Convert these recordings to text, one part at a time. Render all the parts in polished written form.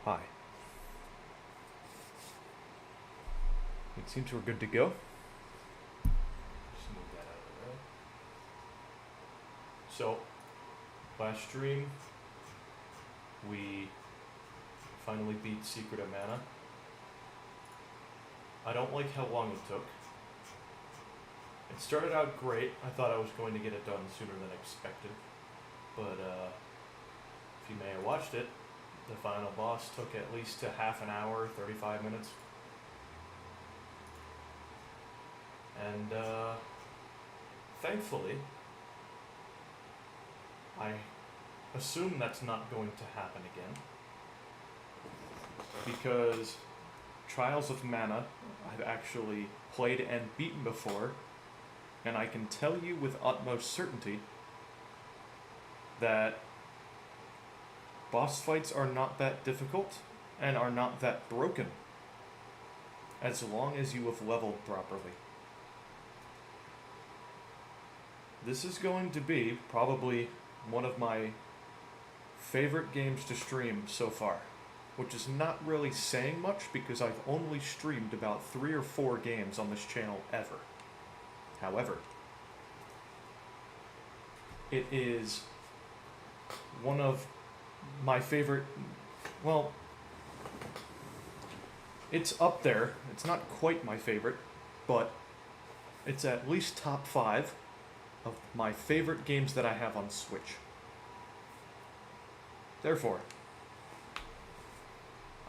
Hi. It seems we're good to go. Just move that out of the way. So, last stream, we finally beat Secret of Mana. I don't like how long it took. It started out great. I thought I was going to get it done sooner than expected. But if you may have watched it, the final boss took at least a half an hour, 35 minutes. And thankfully, I assume that's not going to happen again. Because Trials of Mana I've actually played and beaten before, and I can tell you with utmost certainty that boss fights are not that difficult and are not that broken as long as you have leveled properly. This is going to be probably one of my favorite games to stream so far, which is not really saying much because I've only streamed about 3 or 4 games on this channel ever. However, it is one of my favorite, well, it's up there. It's not quite my favorite, but it's at least top 5 of my favorite games that I have on Switch. Therefore,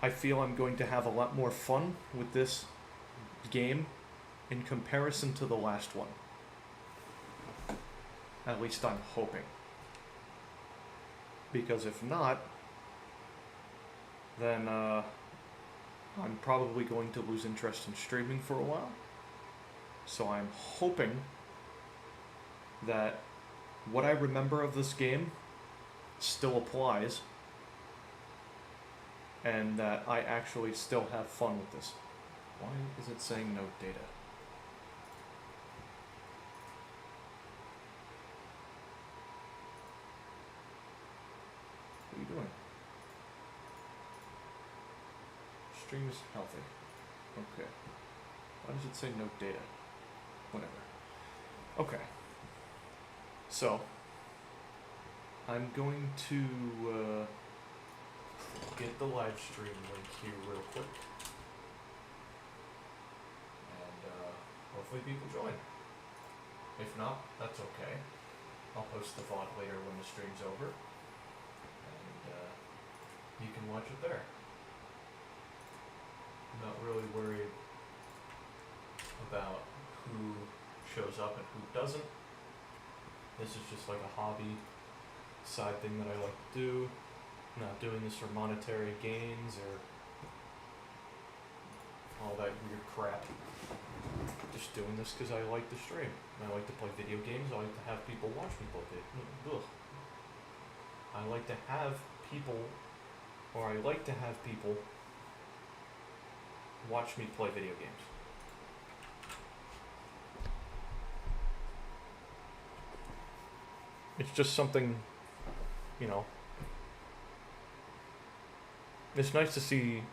I feel I'm going to have a lot more fun with this game in comparison to the last one. At least I'm hoping. Because if not, then I'm probably going to lose interest in streaming for a while. So I'm hoping that what I remember of this game still applies, and that I actually still have fun with this. Why is it saying no data? What are you doing? Stream is healthy. Okay. Why does it say no data? Whatever. Okay. So, I'm going to get the live stream link here real quick. And hopefully people join. If not, that's okay. I'll post the VOD later when the stream's over. And you can watch it there. I'm not really worried about who shows up and who doesn't. This is just like a hobby side thing that I like to do. I'm not doing this for monetary gains or all that weird crap. Just doing this because I like to stream. I like to play video games. I like to have people watch me play video. Ugh. I like to have people watch me play video games. It's just something, you know. It's nice to see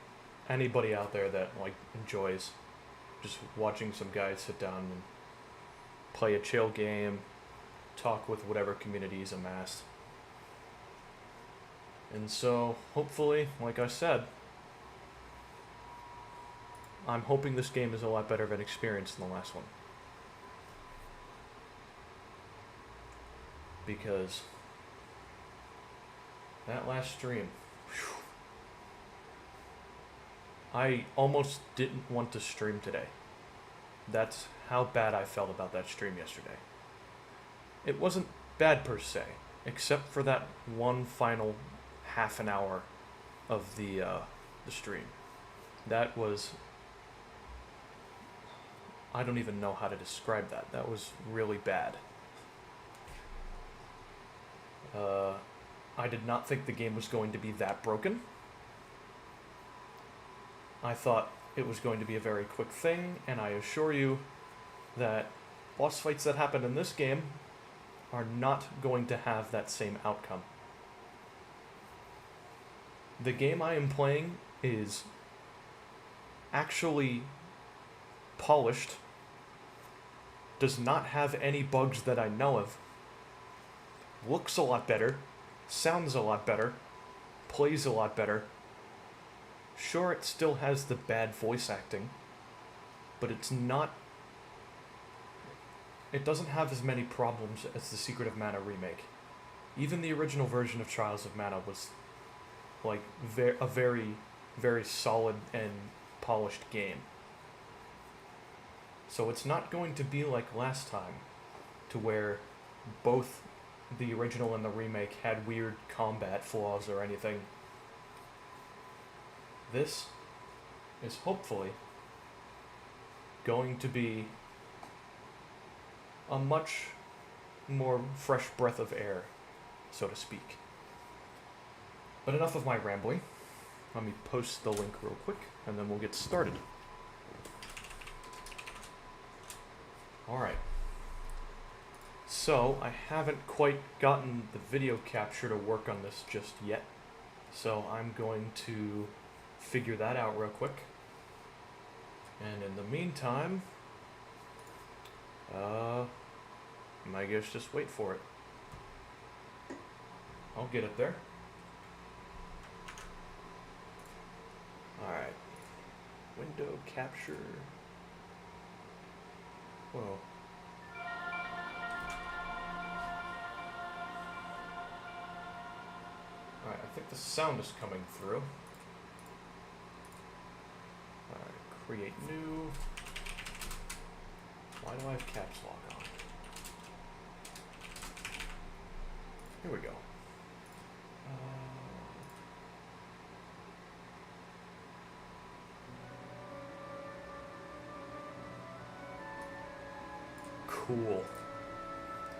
anybody out there that like enjoys just watching some guys sit down and play a chill game, talk with whatever community is amassed. And so, hopefully, like I said, I'm hoping this game is a lot better of an experience than the last one. Because that last stream, whew, I almost didn't want to stream today. That's how bad I felt about that stream yesterday. It wasn't bad per se, except for that one final half an hour of the stream. That was, I don't even know how to describe that. That was really bad. I did not think the game was going to be that broken. I thought it was going to be a very quick thing, and I assure you that boss fights that happen in this game are not going to have that same outcome. the game I am playing is actually polished, does not have any bugs that I know of, looks a lot better, sounds a lot better, plays a lot better. Sure, it still has the bad voice acting, but it's not... It doesn't have as many problems as the Secret of Mana remake. Even the original version of Trials of Mana was, like, a very, very solid and polished game. So it's not going to be like last time, to where both the original and the remake had weird combat flaws or anything. This is hopefully going to be a much more fresh breath of air, so to speak. But enough of my rambling. Let me post the link real quick, and then we'll get started. Alright. So, I haven't quite gotten the video capture to work on this just yet. So I'm going to figure that out real quick. And in the meantime, I guess just wait for it. I'll get it there. Alright. Window capture. Whoa. Alright, I think the sound is coming through. Alright, create new. Why do I have caps lock on? Here we go. Cool.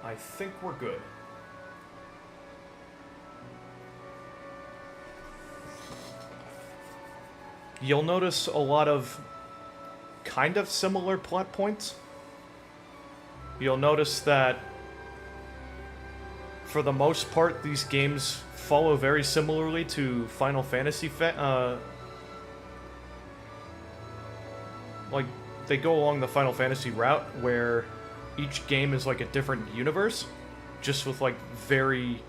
I think we're good. You'll notice a lot of kind of similar plot points. You'll notice that for the most part, these games follow very similarly to Final Fantasy. Like, they go along the Final Fantasy route, where each game is like a different universe, just with like very...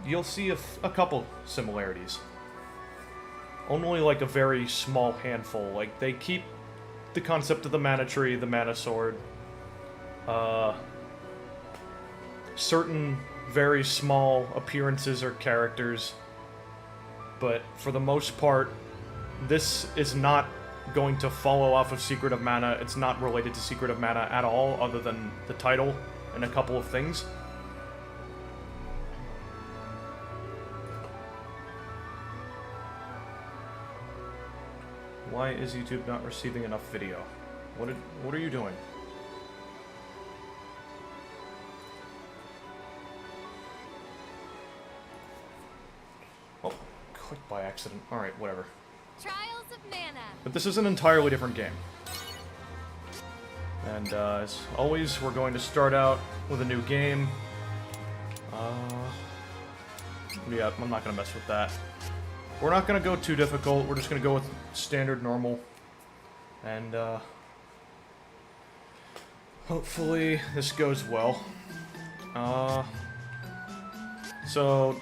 You'll see a couple similarities. Only like a very small handful. Like, they keep the concept of the mana tree, the mana sword, certain very small appearances or characters, but for the most part, this is not going to follow off of Secret of Mana. It's not related to Secret of Mana at all, other than the title and a couple of things. Why is YouTube not receiving enough video? What are you doing? Oh, clicked by accident. Alright, whatever. Trials of Mana. But this is an entirely different game. And as always, we're going to start out with a new game. Yeah, I'm not going to mess with that. We're not going to go too difficult. We're just going to go with standard normal. And hopefully this goes well. So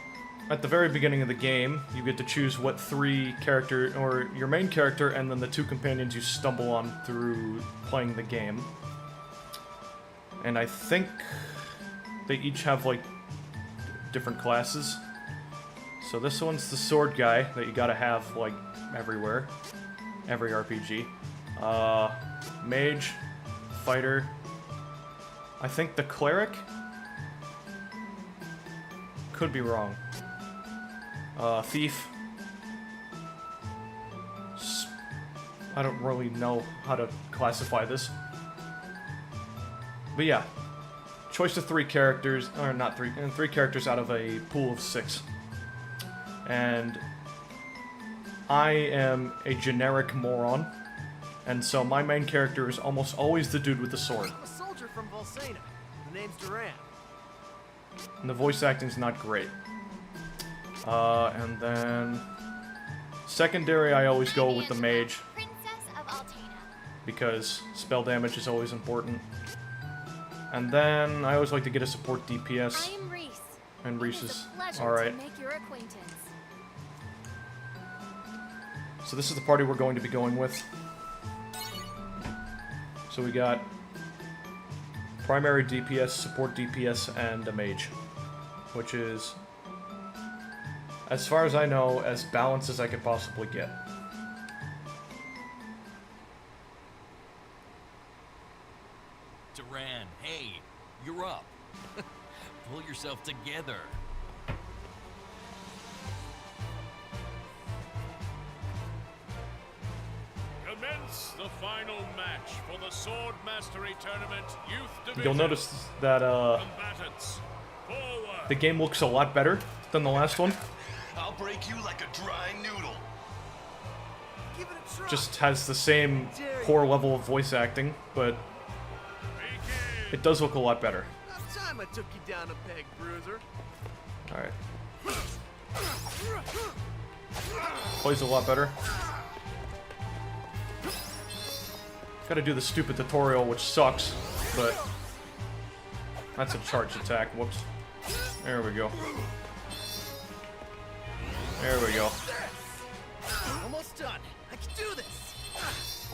at the very beginning of the game, you get to choose what three character, or your main character, and then the two companions you stumble on through playing the game. And I think they each have, like, different classes. So this one's the sword guy that you gotta have, like, everywhere. Every RPG. Mage, fighter. I think the cleric? Could be wrong. Thief. I don't really know how to classify this. But yeah. Choice of three characters, or not three, and three characters out of a pool of 6. And I am a generic moron, and so my main character is almost always the dude with the sword. I'm a soldier from Volsena. The name's Duran. And the voice acting's not great. And then secondary, I always go with the mage Princess of Altena. because spell damage is always important. And then I always like to get a support DPS, I am Reese. and Reese It is is a pleasure alright. to make your acquaintance. So this is the party we're going to be going with. So we got primary DPS, support DPS, and a mage, which is, as far as I know, as balanced as I could possibly get. Duran, hey, you're up. Pull yourself together. Commence the final match for the Sword Mastery Tournament Youth Division. You'll notice that Combatants, forward. the game looks a lot better than the last one. I'll break you like a dry noodle. Give it a try. Just has the same poor level of voice acting, but Begin. it does look a lot better. About time I took you down a peg, Bruiser. Alright. Plays a lot better. Gotta do the stupid tutorial, which sucks, but that's a charge attack. Whoops. There we go. There we go. Almost done. I can do this.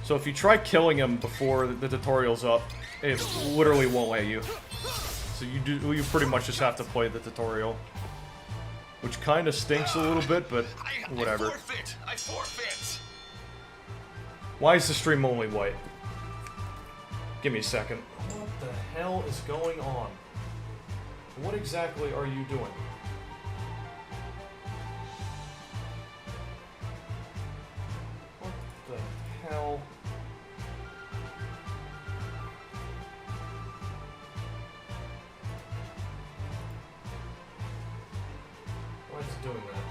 So if you try killing him before the tutorial's up, it literally won't let you. So you pretty much just have to play the tutorial, which kind of stinks a little bit, but whatever. I forfeit. Why is the stream only white? Give me a second. What the hell is going on? What exactly are you doing? What the hell? Why is it doing that?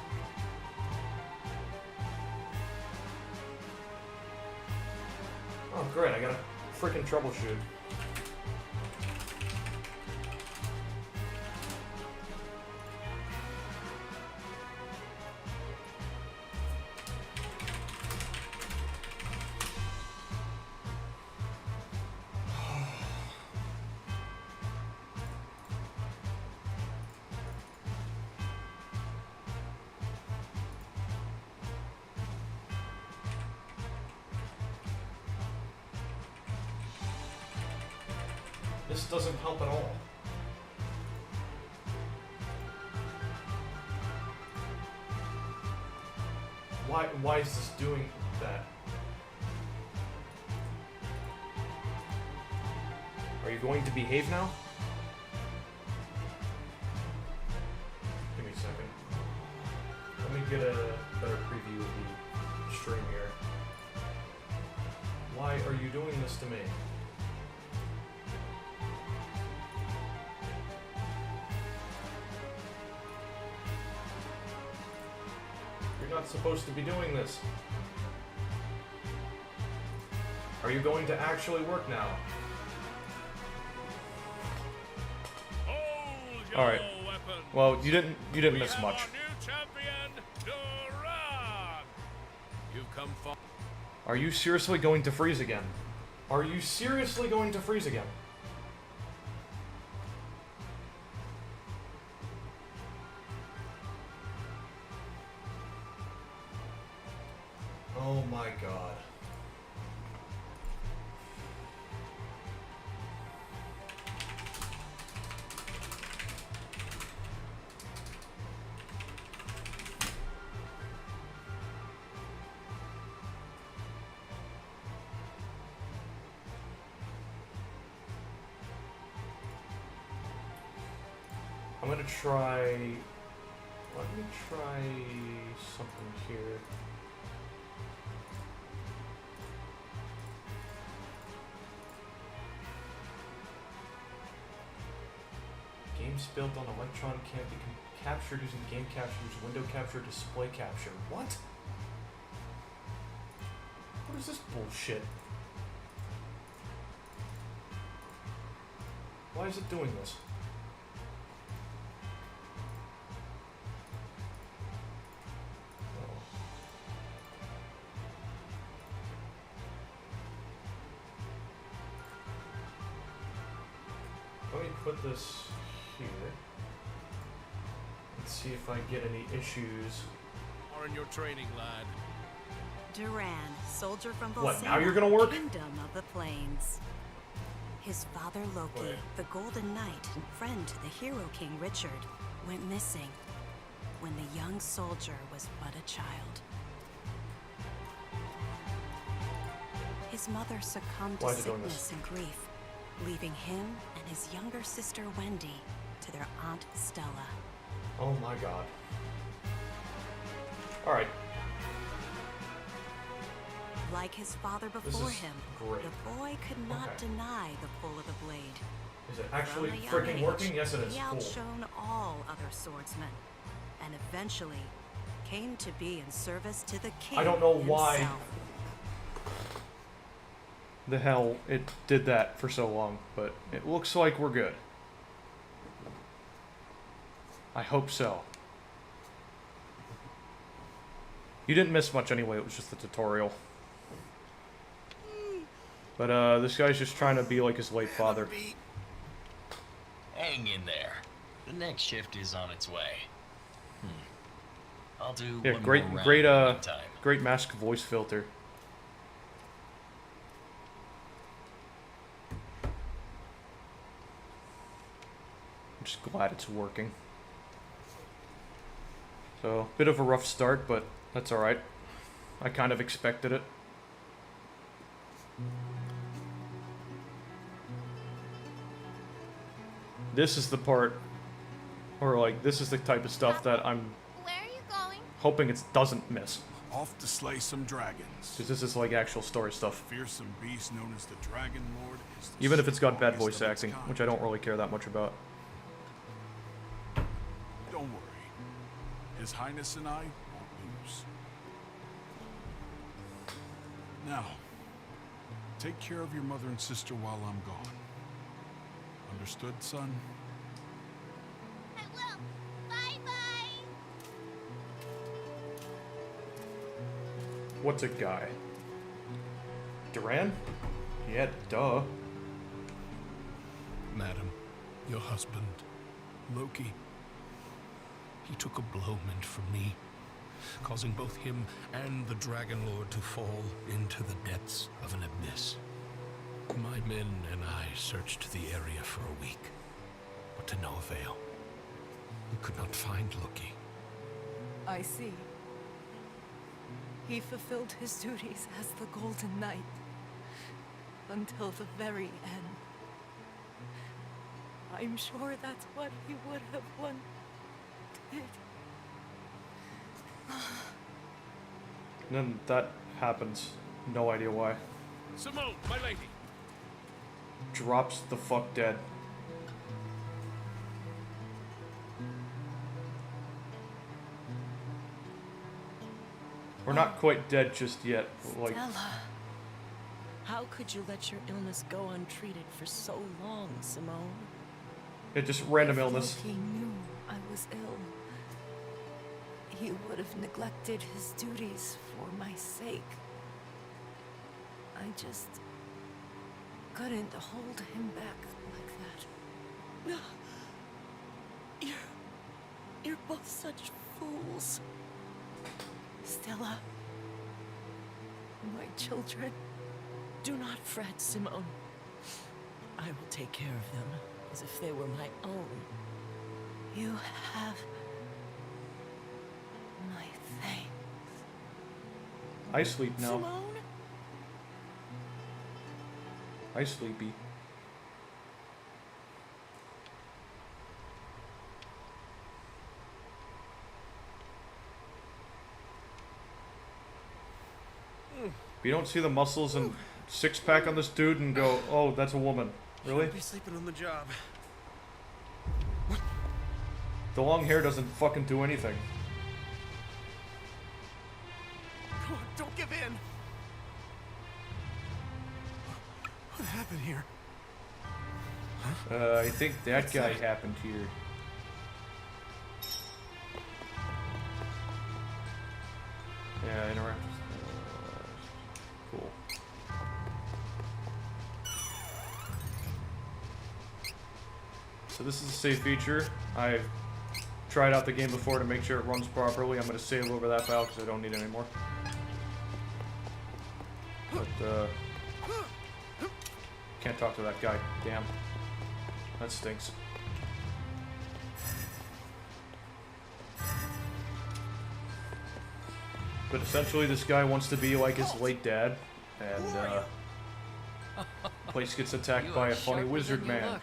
Oh, great, I gotta freaking troubleshoot. This doesn't help at all. Why is this doing that? Are you going to behave now? Give me a second. Let me get a better preview of the stream here. Why are you doing this to me? You're not supposed to be doing this. Are you going to actually work now? Hold your All right. weapons. Well, you didn't We miss have much. our new champion, Duran. You've come far. Are you seriously going to freeze again? Are you seriously going to freeze again? Oh my god. I'm gonna try... Let me try something here. Games built on Electron can't be captured using game capture's window capture display capture. What? What is this bullshit? Why is it doing this? put this here. Let's see if I get any issues. Or in your training, lad. Duran, soldier from What, Volcano, now you're gonna work? Kingdom of the Plains. His father Loki, Wait. the Golden Knight, friend to the Hero King Richard, went missing when the young soldier was but a child. His mother succumbed to Why is it doing sickness and grief, leaving him and his younger sister Wendy to their aunt Stella. Oh my god. Alright. Like his father This before is him, great. the boy could not Okay. deny the pull of the blade. Is it actually From a young freaking age, working? Yes, it is. He Cool. outshone all other swordsmen, and eventually came to be in service to the king. I don't know why himself. the hell it did that for so long, but it looks like we're good. I hope so. You didn't miss much anyway, it was just the tutorial. But this guy's just trying to be like his late father. Hang in there. The next shift is on its way. I'll do Yeah, one great, more round great, in the meantime. great mask voice filter. I'm just glad it's working. So, bit of a rough start, but that's alright. I kind of expected it. This is the part, or like, this is the type of stuff that I'm Where are you going? hoping it doesn't miss. Off to slay some dragons. Because this is like actual story stuff. Fearsome beast known as the Dragon Lord is the Even if it's got bad voice strongest of its acting, kind. which I don't really care that much about. Don't worry. His Highness and I won't lose. Now, take care of your mother and sister while I'm gone. Understood, son? I will. Bye-bye. What's a guy? Duran? Yeah, duh. Madam, your husband, Loki, he took a blow meant for me, causing both him and the Dragon Lord to fall into the depths of an abyss. My men and I searched the area for a week, but to no avail. We could not find Loki. I see. He fulfilled his duties as the Golden Knight until the very end. I'm sure that's what he would have wanted. And then that happens. No idea why. Simone, my lady. Drops the fuck dead. We're not quite dead just yet. Like, Stella, how could you let your illness go untreated for so long, Simone? it just random If illness. Loki knew I was ill, he would have neglected his duties for my sake. I just couldn't hold him back like that. You're both such fools. Stella, my children, do not fret, Simone. I will take care of them as if they were my own. You have my thanks. I sleep now. Simone? I sleepy. You don't see the muscles and six-pack on this dude and go, oh, that's a woman. Really? Be sleeping on the job. The long hair doesn't fucking do anything. Come on, don't give in. What happened here? I think that guy happened here. Yeah, interact. Cool. so this is a save feature. I've tried out the game before to make sure it runs properly. I'm going to save over that file because I don't need it anymore. But, can't talk to that guy. Damn. That stinks. But essentially, this guy wants to be like his late dad, and, the place gets attacked by a funny wizard man.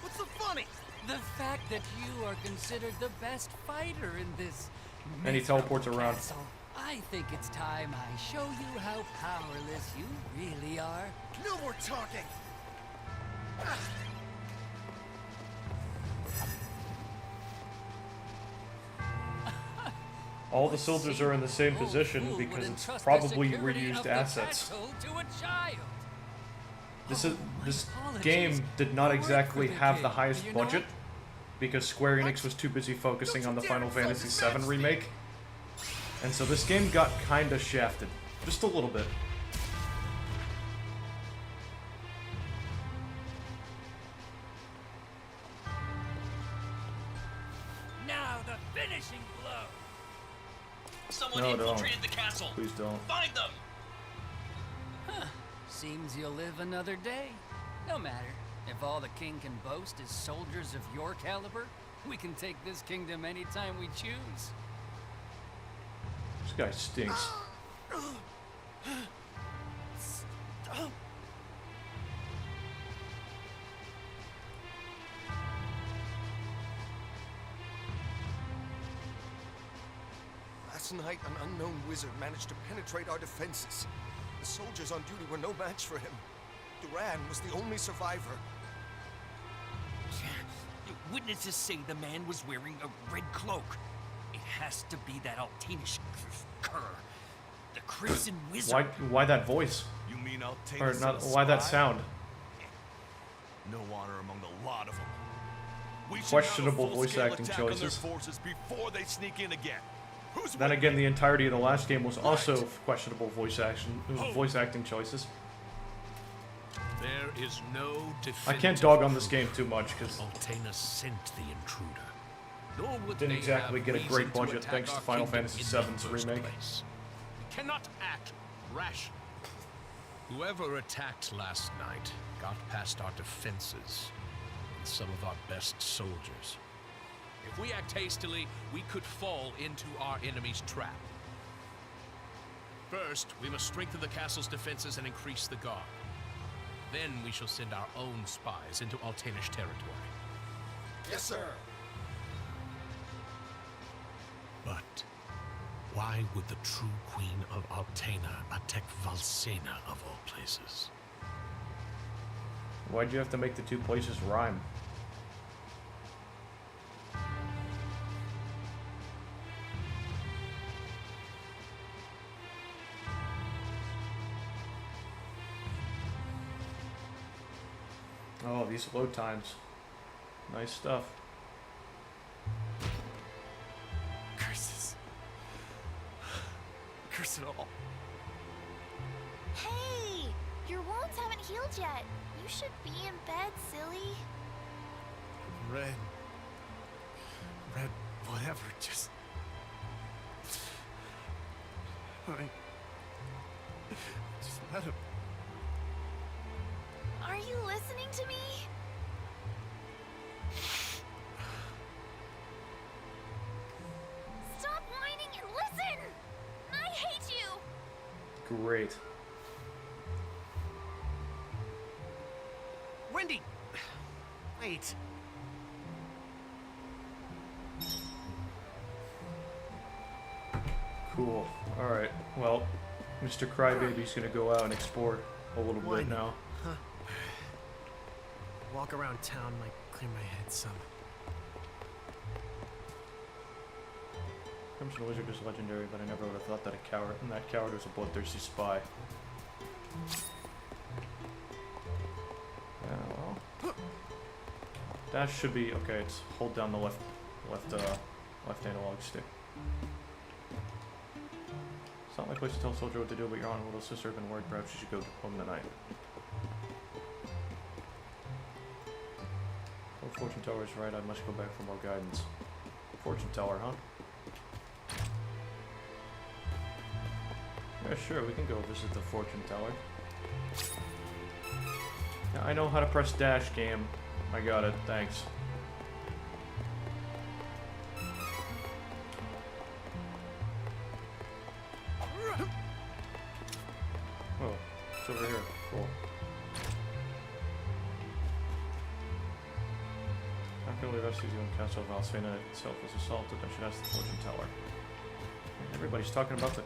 What's so funny? The fact that you are considered the best fighter in this. And he teleports around. Castle. I think it's time I show you how powerless you really are. No more talking. All the soldiers are in the same position because it's probably reused assets. This game did not exactly have the highest budget because Square Enix was too busy focusing on the Final Fantasy VII Remake. And so this game got kinda shafted. Just a little bit. Now the finishing blow. Someone No, infiltrated don't. the castle. Please don't. Find them. Seems you'll live another day. No matter. If all the king can boast is soldiers of your caliber, we can take this kingdom anytime we choose. This guy stinks. Last night, an unknown wizard managed to penetrate our defenses. The soldiers on duty were no match for him. Duran was the only survivor. Witnesses say the man was wearing a red cloak. It has to be that Altanish cur. The Crimson Wizard. Why that voice? You mean I'll take Or not, why that sound? No honor among the lot of them. We should Questionable have a voice full-scale acting attack on their choices. forces before they sneak in again. Who's Then with again, me? the entirety of the last game was also questionable voice acting choices. There is no I definitive can't dog on this game too much because Altena sent the intruder. Nor would didn't they exactly have get a reason great to budget attack thanks to our Final kingdom Fantasy in the VII's first remake. place. We cannot act rashly. Whoever attacked last night got past our defenses and some of our best soldiers. If we act hastily, we could fall into our enemy's trap. First, we must strengthen the castle's defenses and increase the guard. Then we shall send our own spies into Altanish territory. Yes, sir. But why would the true queen of Altena attack Valsena of all places? Why'd you have to make the two places rhyme? Oh, these load times. Nice stuff. Curses. Curse it all. Hey! Your wounds haven't healed yet. You should be in bed, silly. Red, whatever, just... Honey, just let him. Are you listening to me? Stop whining and listen! I hate you! Great. Wendy! Wait. Cool. Alright. Well, Mr. Crybaby's gonna go out and explore a little bit One. now. Walk around town might clear my head some. Crimson Wizard is legendary, but I never would have thought that that coward was a bloodthirsty spy. Yeah, well. Dash should be okay. It's hold down the left analog stick. It's not my place to tell a soldier what to do, but your honor, little sister have been worried. Perhaps you should go home tonight. Oh, fortune teller is right. I must go back for more guidance. Fortune teller, huh? Yeah, sure. We can go visit the fortune teller. Yeah, I know how to press dash, game. I got it. Thanks. Oh, it's over here. Cool. How can we rescue you in Castle Valsena itself was assaulted? I should ask the fortune teller. Man, everybody's talking about the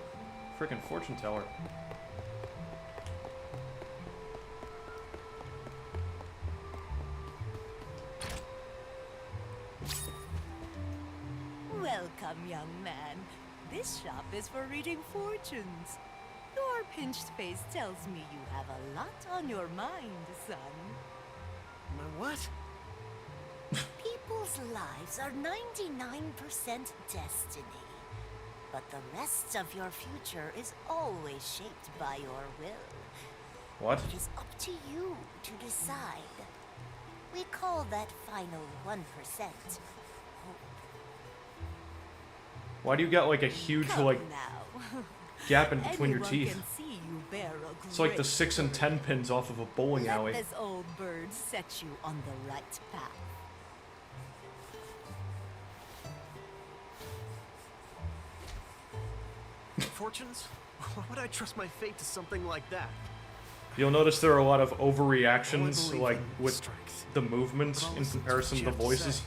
freaking fortune teller. Welcome, young man. This shop is for reading fortunes. Your pinched face tells me you have a lot on your mind, son. My what? People's lives are 99% destiny. But the rest of your future is always shaped by your will. What? It is up to you to decide. We call that final 1% hope. Why do you got like a huge like gap in between your Anyone teeth? can see you bear a It's like the great 6 and 10 pins off of a bowling Let alley. this old bird set you on the right path. Fortunes? Why would I trust my fate to something like that? You'll notice there are a lot of overreactions, believe like in with strength. the movements But I'll in listen comparison what to you the have to voices. say.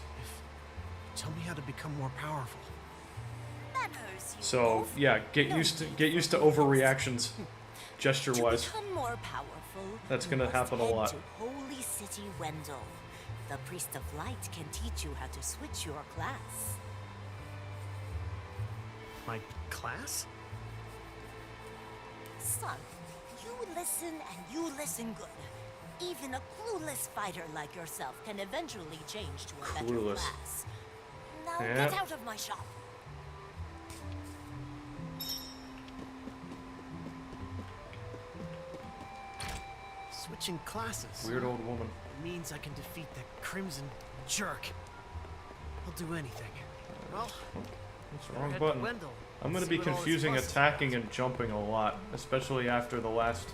Tell me how to become more powerful. Manners, you So oaf. yeah, get No used to need for overreactions, To gesture-wise. become more powerful, That's you gonna must happen a head lot. to Holy City Wendell. The Priest of Light can teach you how to switch your class. My class? Son, you listen and you listen good. Even a clueless fighter like yourself can eventually change to a better Clueless. class. Now Yeah. get out of my shop. Switching classes. Weird old woman. It means I can defeat that crimson jerk. I'll do anything. Well, That's the better wrong head to button. Wendell I'm and gonna see be what all this confusing fuss is attacking about. and jumping a lot, especially after the last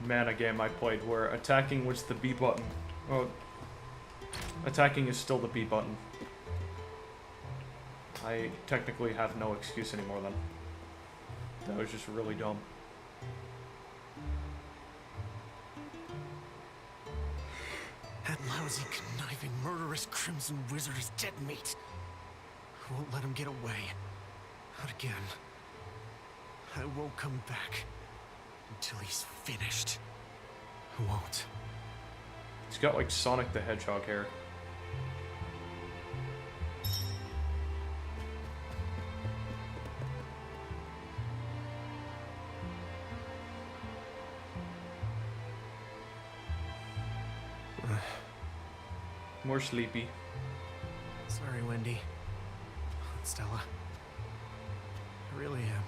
mana game I played, where attacking was the B button. Well, attacking is still the B button. I technically have no excuse anymore then. That was just really dumb. That lousy, conniving, murderous Crimson Wizard is dead meat. I won't let him get away. Not again. I won't come back until he's finished. I won't. He's got like Sonic the Hedgehog hair. More sleepy. Sorry, Wendy. Stella. I really am.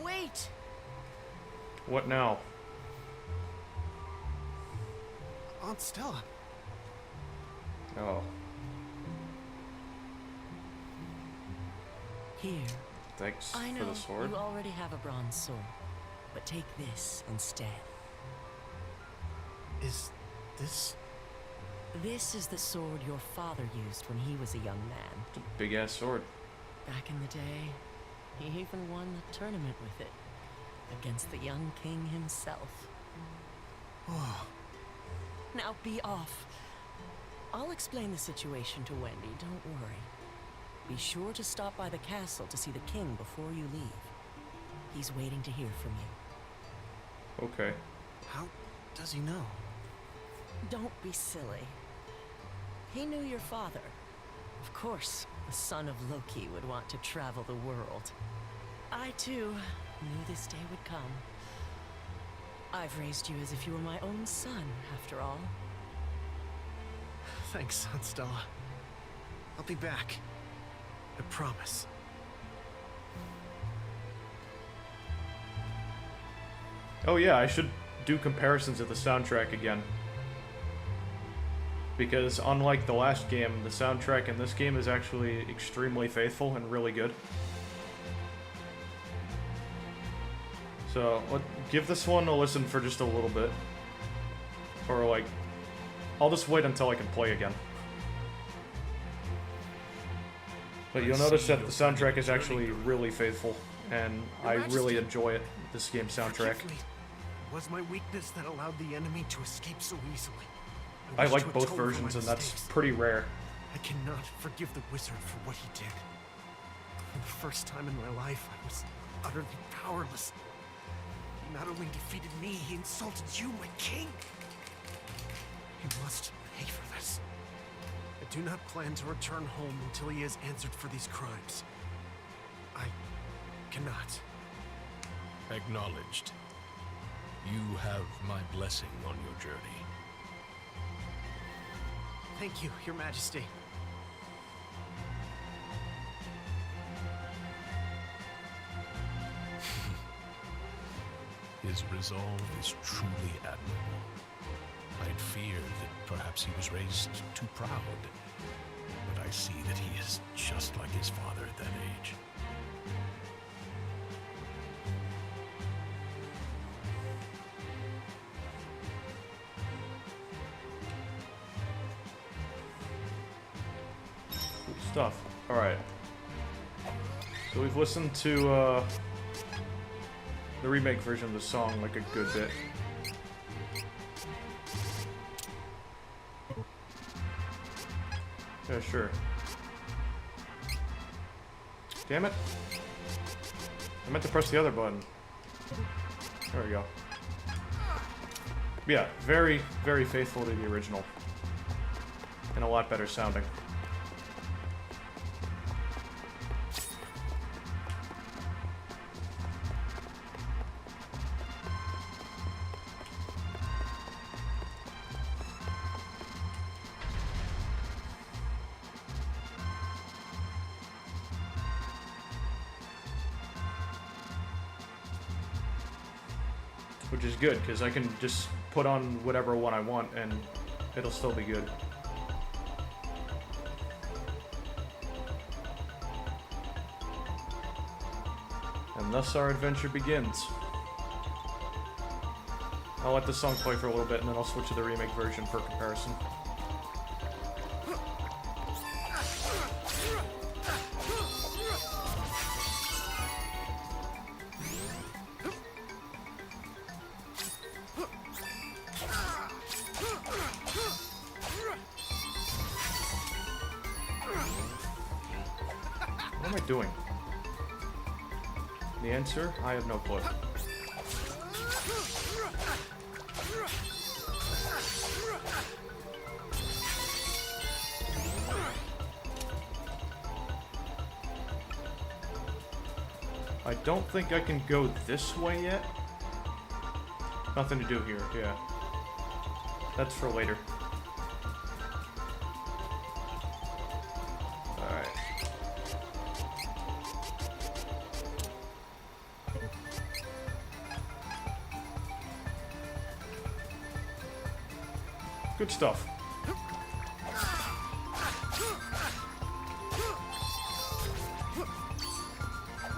Wait! What now? Aunt Stella. Oh, Here. thanks I for know the sword. you already have a bronze sword, but take this instead. Is this... This is the sword your father used when he was a young man. It's a big ass sword. Back in the day, he even won the tournament with it against the young king himself. Oh, Now be off. I'll explain the situation to Wendy, don't worry. Be sure to stop by the castle to see the king before you leave. He's waiting to hear from you. Okay. how does he know? Don't be silly. He knew your father. Of course, the son of Loki would want to travel the world. I, too, knew this day would come. I've raised you as if you were my own son, after all. Thanks, Aunt Stella. I'll be back. I promise. Oh yeah, I should do comparisons of the soundtrack again. Because unlike the last game, the soundtrack in this game is actually extremely faithful and really good. So, give this one a listen for just a little bit. Or like, I'll just wait until I can play again. But you'll notice that the soundtrack is actually really faithful, and I really enjoy it, this game's soundtrack. It was my weakness that allowed the enemy to escape so easily. I wish like to both atone for my versions, and that's mistakes. pretty rare. I cannot forgive the wizard for what he did. For the first time in my life, I was utterly powerless. He not only defeated me, he insulted you, my king. He must pay for this. I do not plan to return home until he has answered for these crimes. I cannot. Acknowledged. You have my blessing on your journey. Thank you, Your Majesty. His resolve is truly admirable. I'd feared that perhaps he was raised too proud, but I see that he is just like his father at that age. Cool stuff. Alright. So we've listened to, the remake version of the song like a good bit. Yeah, sure. Damn it. I meant to press the other button. There we go. Yeah, very, very faithful to the original. And a lot better sounding. Which is good, because I can just put on whatever one I want, and it'll still be good. And thus our adventure begins. I'll let this song play for a little bit, and then I'll switch to the remake version for comparison. What am I doing? The answer? I have no clue. I don't think I can go this way yet. Nothing to do here, yeah. That's for later. Alright. Good stuff.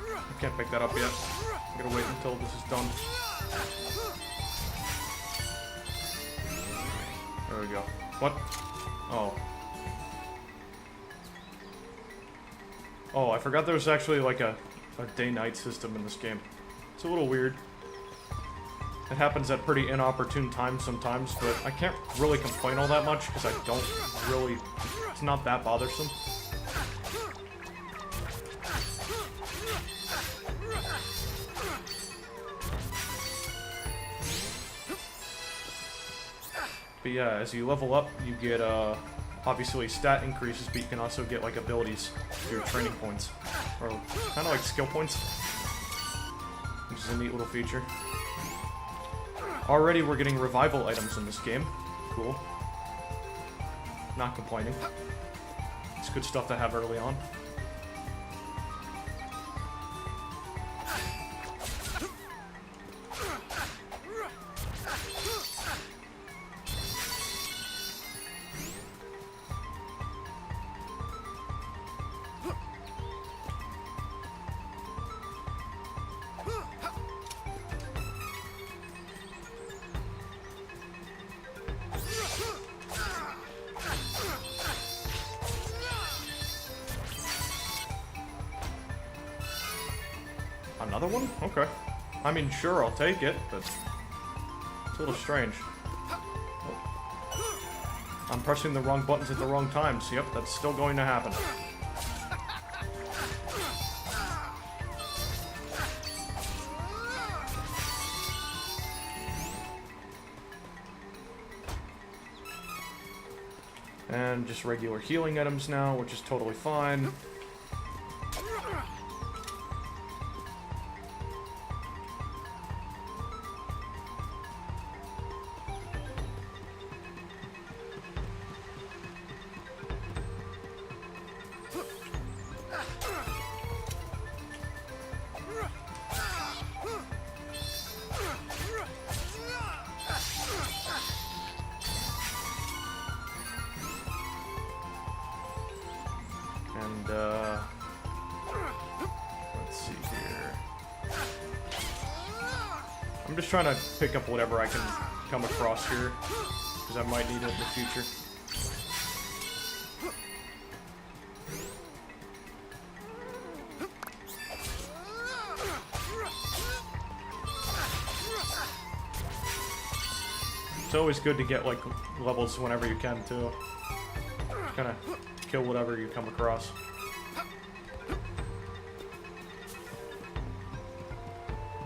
I can't pick that up yet. I'm gonna wait until this is done. There we go. What? Oh. Oh, I forgot there was actually like a day-night system in this game. It's a little weird. It happens at pretty inopportune times sometimes, but I can't really complain all that much because I don't really... It's not that bothersome. But yeah, as you level up, you get, obviously stat increases, but you can also get, like, abilities through training points. Or kind of like skill points. Which is a neat little feature. Already we're getting revival items in this game. Cool. Not complaining. It's good stuff to have early on. Another one? Okay. I mean, sure, I'll take it, but it's a little strange. Oh. I'm pressing the wrong buttons at the wrong times. Yep, that's still going to happen. And just regular healing items now, which is totally fine. Let's see here. I'm just trying to pick up whatever I can come across here, because I might need it in the future. It's always good to get, like, levels whenever you can, too. Kind of kill whatever you come across.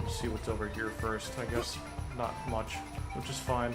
Let's see what's over here first. I guess not much, which is fine.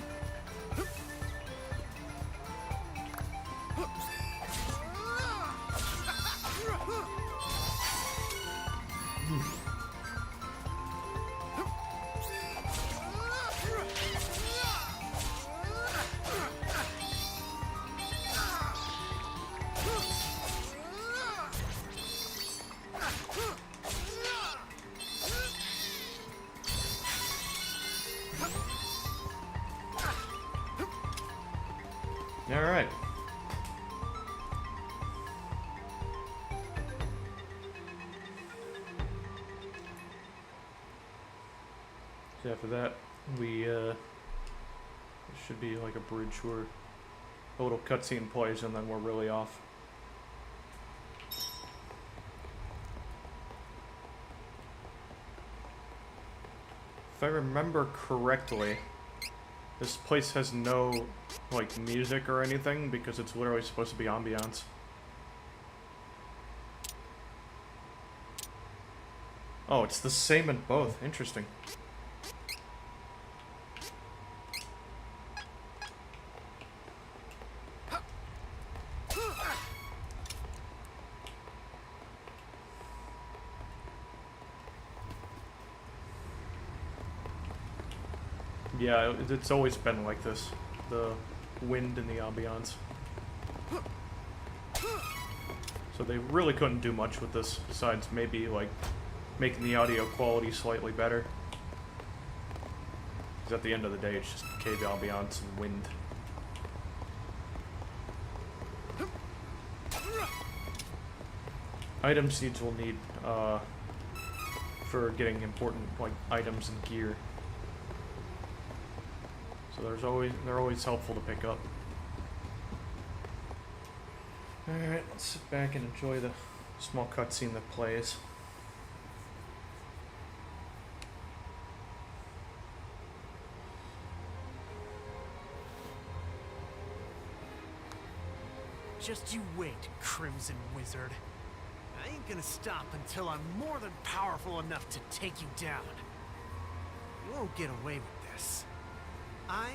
Alright. So after that, we, there should be like a bridge where a little cutscene plays and then we're really off. If I remember correctly, this place has no, like, music or anything because it's literally supposed to be ambiance. Oh, it's the same in both. Interesting. Yeah, it's always been like this. The wind and the ambiance. So they really couldn't do much with this besides maybe, like, making the audio quality slightly better. Because at the end of the day, it's just cave ambiance and wind. Item seeds we'll need, for getting important, like, items and gear. So they're always helpful to pick up. Alright, let's sit back and enjoy the small cutscene that plays. Just you wait, Crimson Wizard. I ain't gonna stop until I'm more than powerful enough to take you down. You won't get away with this. I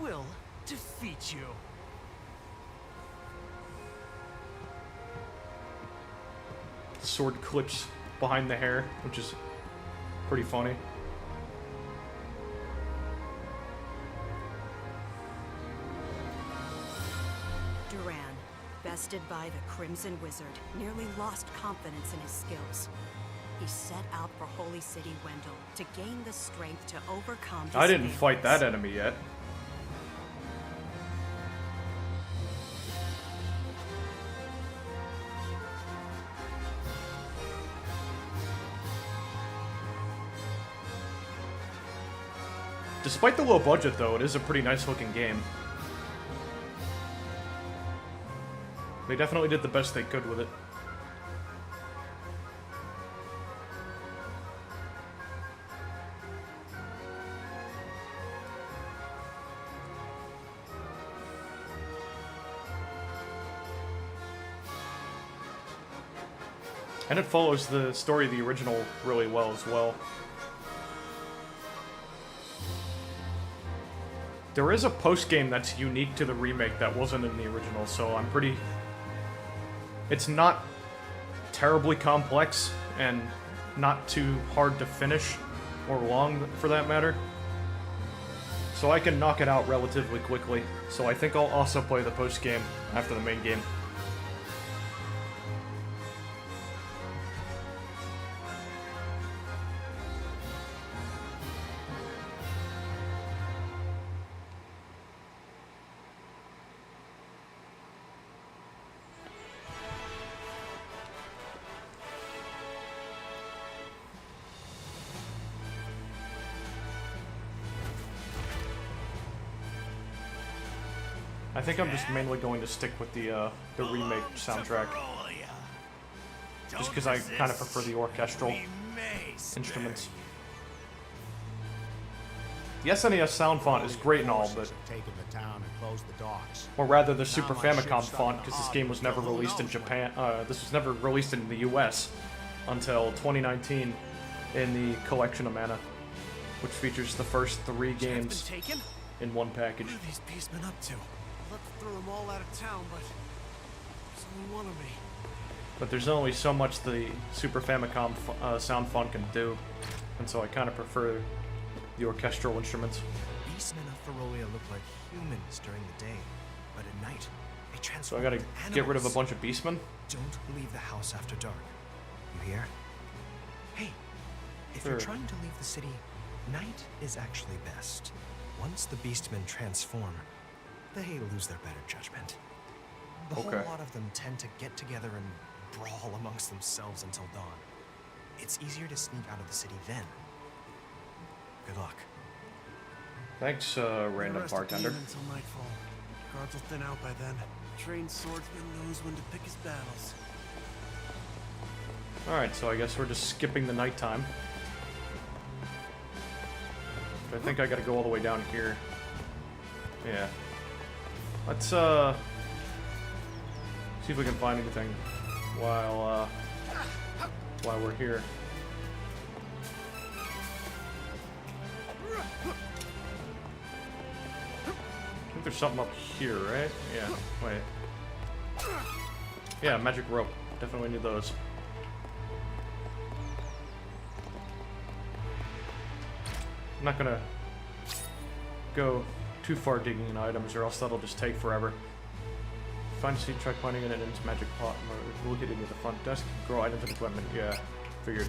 will defeat you. The sword clips behind the hair, which is pretty funny. Duran, bested by the Crimson Wizard, nearly lost confidence in his skills. He set out for Holy City Wendell to gain the strength to overcome his I didn't failings. fight that enemy yet. Despite the low budget, though, it is a pretty nice looking game. They definitely did the best they could with it. And it follows the story of the original really well as well. There is a post-game that's unique to the remake that wasn't in the original, so I'm pretty... It's not terribly complex, and not too hard to finish, or long for that matter. So I can knock it out relatively quickly, so I think I'll also play the post-game after the main game. I think I'm just mainly going to stick with the remake soundtrack. Just because I kind of prefer the orchestral instruments. The SNES sound font is great and all, but... Or rather, the Super Famicom font, because this game was never released in Japan. This was never released in the US until 2019 in the Collection of Mana, which features the first 3 games in one package. What are these beastmen up to? I'd love to throw them all out of town, but there's only one of me. But there's only so much the Super Famicom sound font can do, and so I kind of prefer the orchestral instruments. Beastmen of Ferolia look like humans during the day, but at night, they So transform I gotta into animals. get rid of a bunch of beastmen? Don't leave the house after dark. You hear? Hey, if you're Sure. trying to leave the city, night is actually best. Once the beastmen transform, they lose their better judgment. The whole lot of them tend to get together and brawl amongst themselves until dawn. It's easier to sneak out of the city then. Good luck. Thanks, random bartender. Until nightfall. Guards will thin out by then. Trained swordsman knows when to pick his battles. Alright, so I guess we're just skipping the nighttime. But I think I gotta go all the way down here. Yeah. Let's, see if we can find anything while we're here. I think there's something up here, right? Yeah, wait. Yeah, magic rope. Definitely need those. I'm not gonna go too far digging in items, or else that'll just take forever. Find a seed, try pointing it into magic pot mode. We'll get into the front desk, grow items and equipment. Yeah, figured.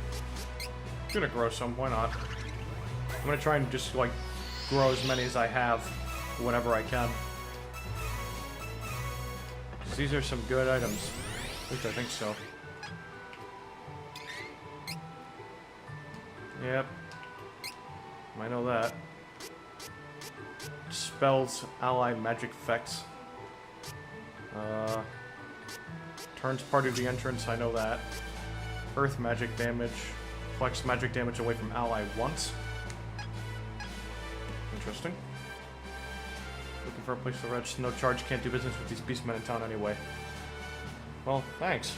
I'm gonna grow some, why not? I'm gonna try and just, like, grow as many as I have, whenever I can. 'Cause these are some good items. At least I think so. Yep. I know that. Spells ally magic effects. Turns part of the entrance, I know that. Earth magic damage. Flex magic damage away from ally once. Interesting. Looking for a place to rest. No charge, can't do business with these beastmen in town anyway. Well, thanks.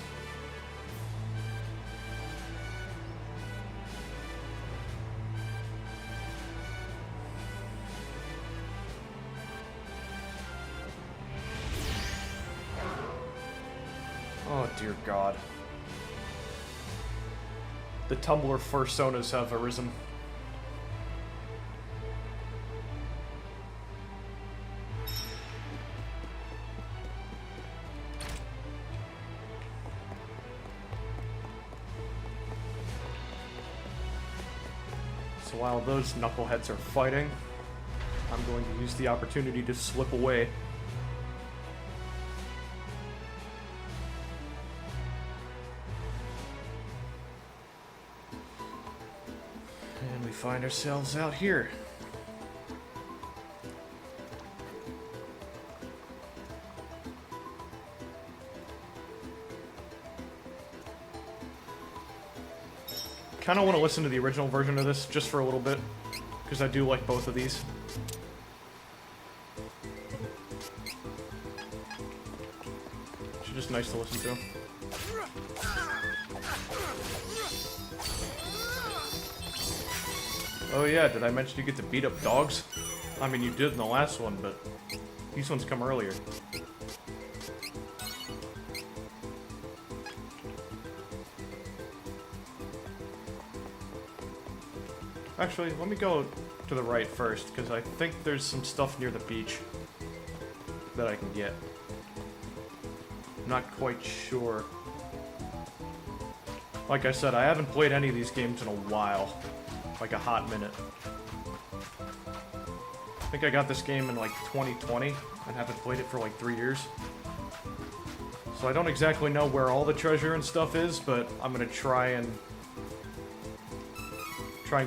Oh, dear God. The Tumblr fursonas have arisen. So while those knuckleheads are fighting, I'm going to use the opportunity to slip away. And we find ourselves out here. Kind of want to listen to the original version of this just for a little bit, because I do like both of these. It's just nice to listen to. Oh yeah, did I mention you get to beat up dogs? I mean, you did in the last one, but these ones come earlier. Actually, let me go to the right first, because I think there's some stuff near the beach that I can get. I'm not quite sure. Like I said, I haven't played any of these games in a while. Like a hot minute. I think I got this game in like 2020 and haven't played it for like 3 years. So I don't exactly know where all the treasure and stuff is, but I'm gonna try and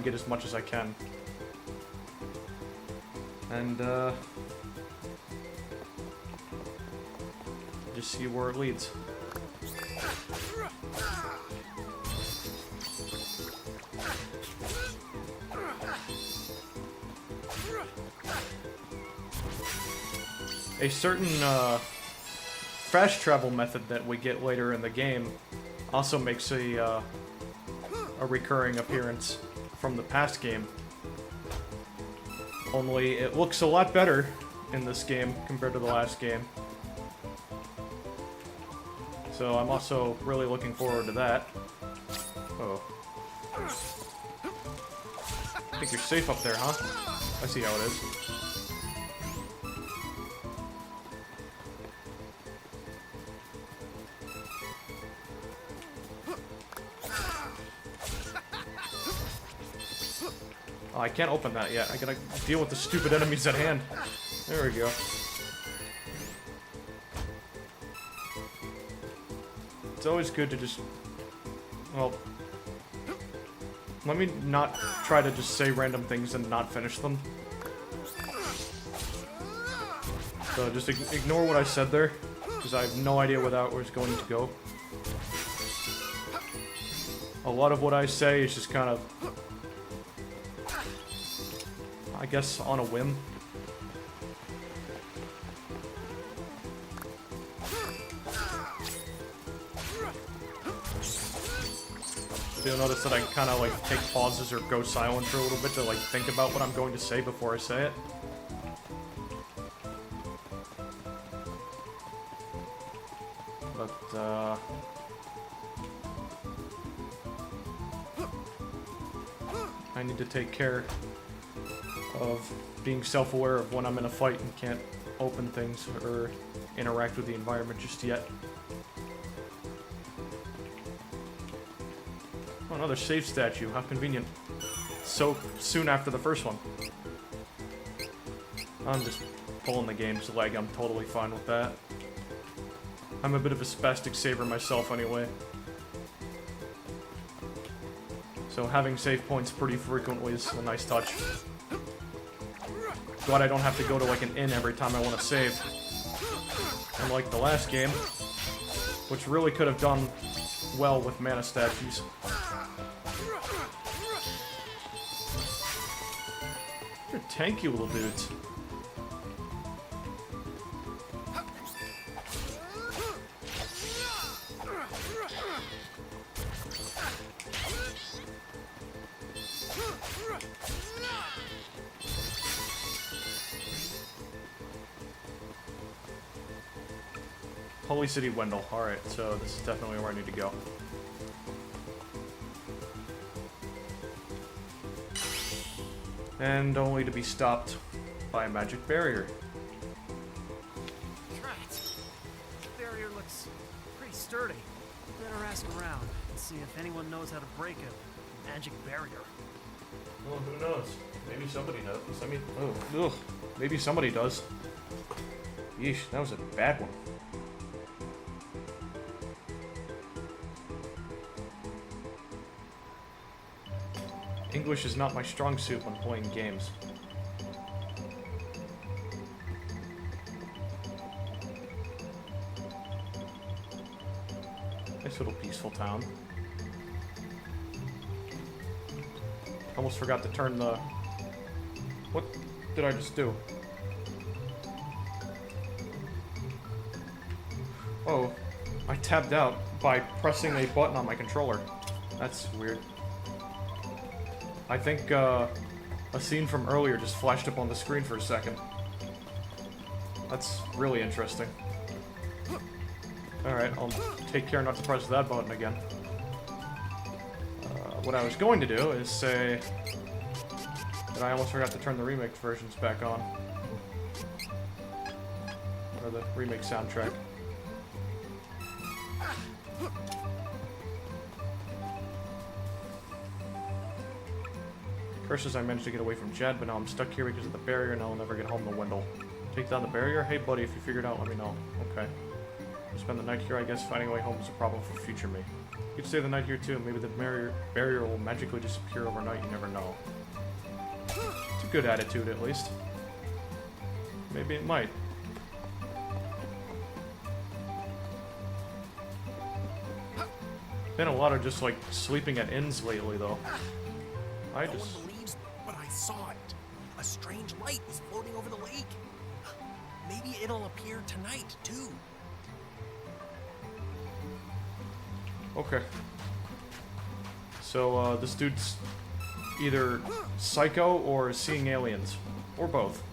get as much as I can. And just see where it leads. A certain fast travel method that we get later in the game also makes a recurring appearance from the past game. Only it looks a lot better in this game compared to the last game. So I'm also really looking forward to that. Oh. I think you're safe up there, huh? I see how it is. Oh, I can't open that yet. I gotta deal with the stupid enemies at hand. There we go. It's always good to just... Well... Let me not try to just say random things and not finish them. So just ignore what I said there, because I have no idea where that was going to go. A lot of what I say is just kind of... I guess on a whim. You'll notice that I kind of like take pauses or go silent for a little bit to like think about what I'm going to say before I say it. But I need to take care of being self-aware of when I'm in a fight and can't open things or interact with the environment just yet. Oh, another safe statue. How convenient. So soon after the first one. I'm just pulling the game's leg. I'm totally fine with that. I'm a bit of a spastic saver myself anyway. So having save points pretty frequently is a nice touch. Glad I don't have to go to like an inn every time I want to save. Unlike the last game, which really could have done well with mana statues. They're tanky little dudes. Holy City Wendell. Alright, so this is definitely where I need to go. And only to be stopped by a magic barrier. Right. The barrier looks pretty sturdy. Better ask around and see if anyone knows how to break a magic barrier. Well, who knows? Maybe somebody knows. I mean, ugh. Maybe somebody does. Yeesh, that was a bad one. English is not my strong suit when playing games. Nice little peaceful town. Almost forgot to turn the... What did I just do? Oh, I tabbed out by pressing a button on my controller. That's weird. I think a scene from earlier just flashed up on the screen for a second. That's really interesting. Alright, I'll take care not to press that button again. What I was going to do is say that I almost forgot to turn the remake versions back on. Or the remake soundtrack. Curses, I managed to get away from Jed, but now I'm stuck here because of the barrier and I'll never get home to Wendell. Take down the barrier? Hey buddy, if you figured out, let me know. Okay. Spend the night here, I guess finding a way home is a problem for future me. You could stay the night here too, maybe the barrier will magically disappear overnight, you never know. It's a good attitude, at least. Maybe it might. Been a lot of just like sleeping at inns lately though. I No just... one believes, but I saw it. A strange light was floating over the lake. Maybe it'll appear tonight, too. Okay. So, this dude's either psycho or seeing aliens. Or both.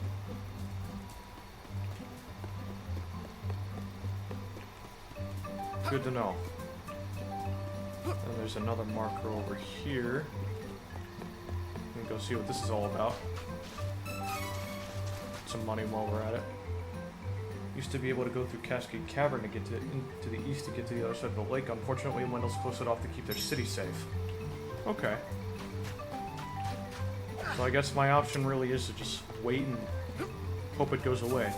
Good to know. And there's another marker over here. I'm gonna go see what this is all about. Some money while we're at it. Used to be able to go through Cascade Cavern to get into the east to get to the other side of the lake. Unfortunately, Wendell's closed it off to keep their city safe. Okay. So I guess my option really is to just wait and hope it goes away.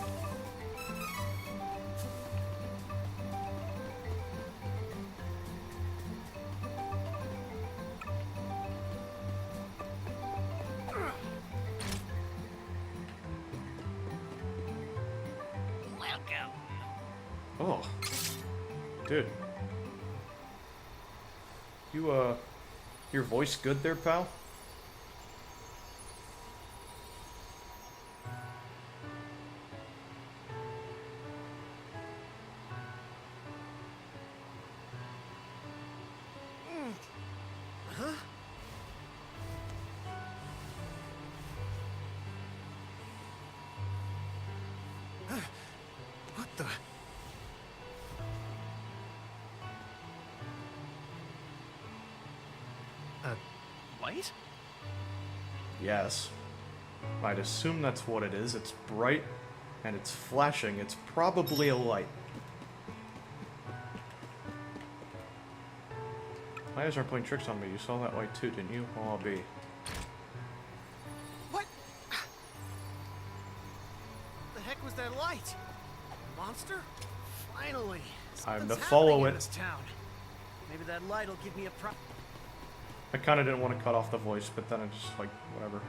Oh. Dude. You, your voice good there, pal? Huh? What the... Light? Yes. I'd assume that's what it is. It's bright, and it's flashing. It's probably a light. My eyes aren't playing tricks on me. You saw that light too, didn't you? Well, I'll be. What? The heck was that light? A monster? Finally! Time to Something's follow happening in it. this town. Maybe that light will give me a pro... I kind of didn't want to cut off the voice, but then I just, like, whatever.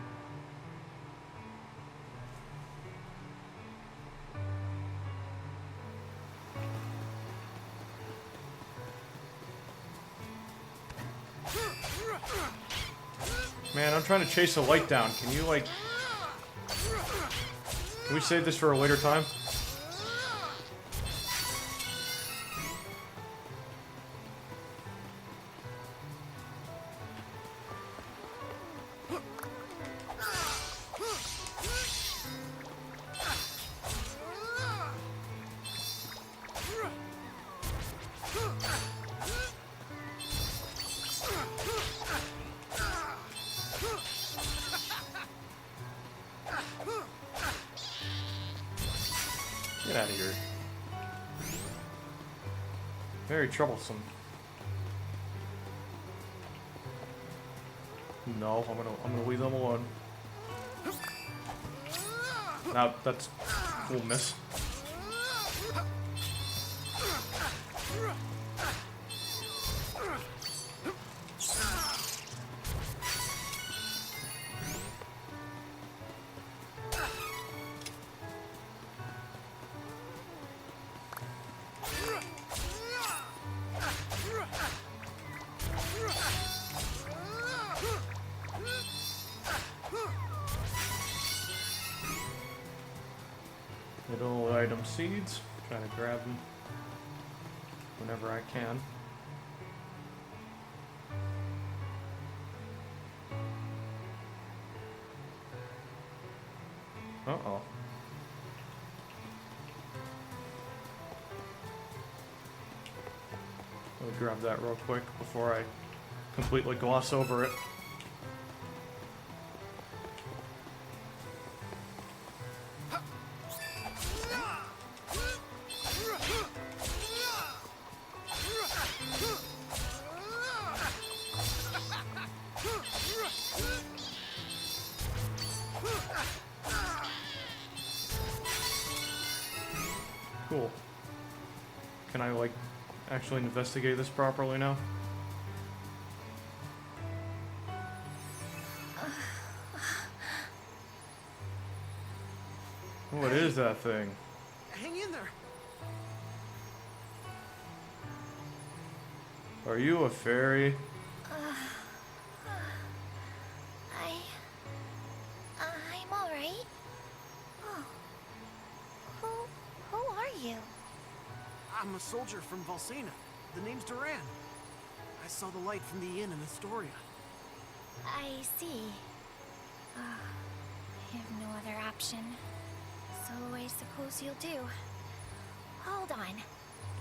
Man, I'm trying to chase a light down. Can you, like... Can we save this for a later time? Get out of here. Very troublesome. No, I'm gonna leave them alone. Now that's cool miss. Little item seeds. Trying to grab them whenever I can. Uh-oh. Let me grab that real quick before I completely gloss over it. Cool. Can I, like, actually investigate this properly now? What is that thing? Hang in there. Are you a fairy? I'm alright. Oh. Who are you? I'm a soldier from Valsena. The name's Duran. I saw the light from the inn in Astoria. I see. I have no other option. So I suppose you'll do. Hold on.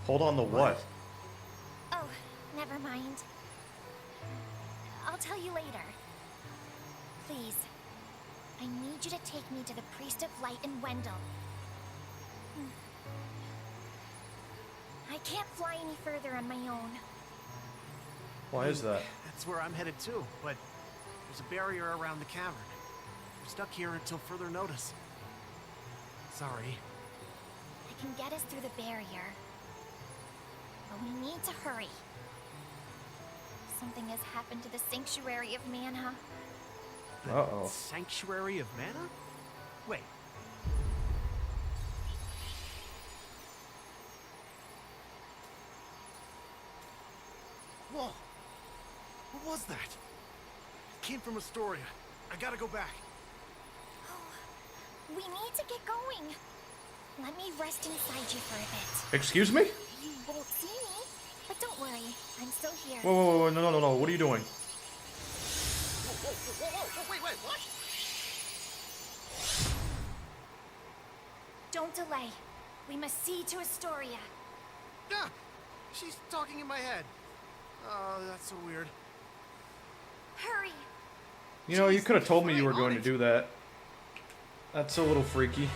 Hold on to what? Oh, never mind. I'll tell you later. Please. I need you to take me to the Priest of Light in Wendell. I can't fly any further on my own. Why is that? That's where I'm headed too, but there's a barrier around the cavern. We're stuck here until further notice. Sorry. I can get us through the barrier. But we need to hurry. Something has happened to the Sanctuary of Mana. Uh-oh. Sanctuary of Mana? Wait. Whoa! What was that? It came from Astoria. I gotta go back. We need to get going. Let me rest inside you for a bit. Excuse me? You won't see me, but don't worry. I'm still here. Whoa, no. What are you doing? Wait, what? Don't delay. We must see to Astoria. Ah! She's talking in my head. Oh, that's so weird. Hurry. You know, you could have told me you were going to do that. That's a little freaky.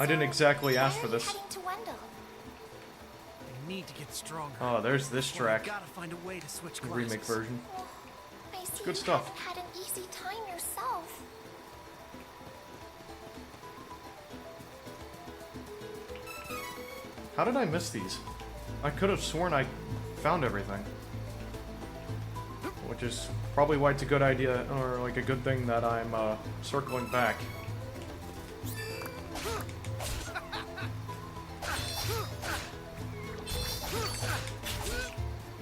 I didn't exactly ask for this. Heading to Wendell. I need to get stronger. Oh, there's this track. Gotta find a way to switch The classes. remake version. Oh, I see Good you stuff. haven't had an easy time yourself. How did I miss these? I could have sworn I found everything. Which is probably why it's a good idea, or like a good thing that I'm circling back.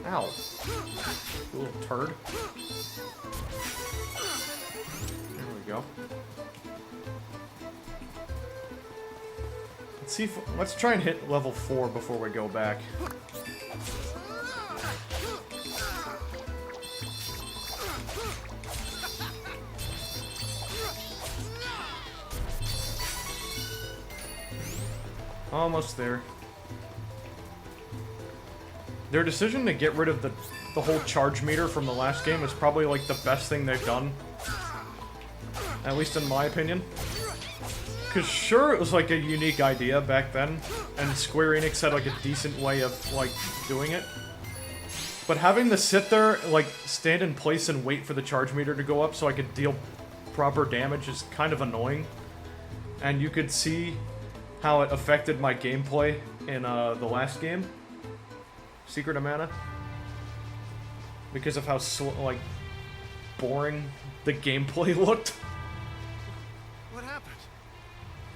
Ow. You little turd. There we go. Let's see if, let's try and hit level 4 before we go back. Almost there. Their decision to get rid of the whole charge meter from the last game is probably like the best thing they've done. At least in my opinion. Cause sure it was like a unique idea back then, and Square Enix had like a decent way of like doing it. But having to sit there, like, stand in place and wait for the charge meter to go up so I could deal proper damage is kind of annoying. And you could see how it affected my gameplay in the last game, Secret of Mana. Because of how, like, boring the gameplay looked. What happened?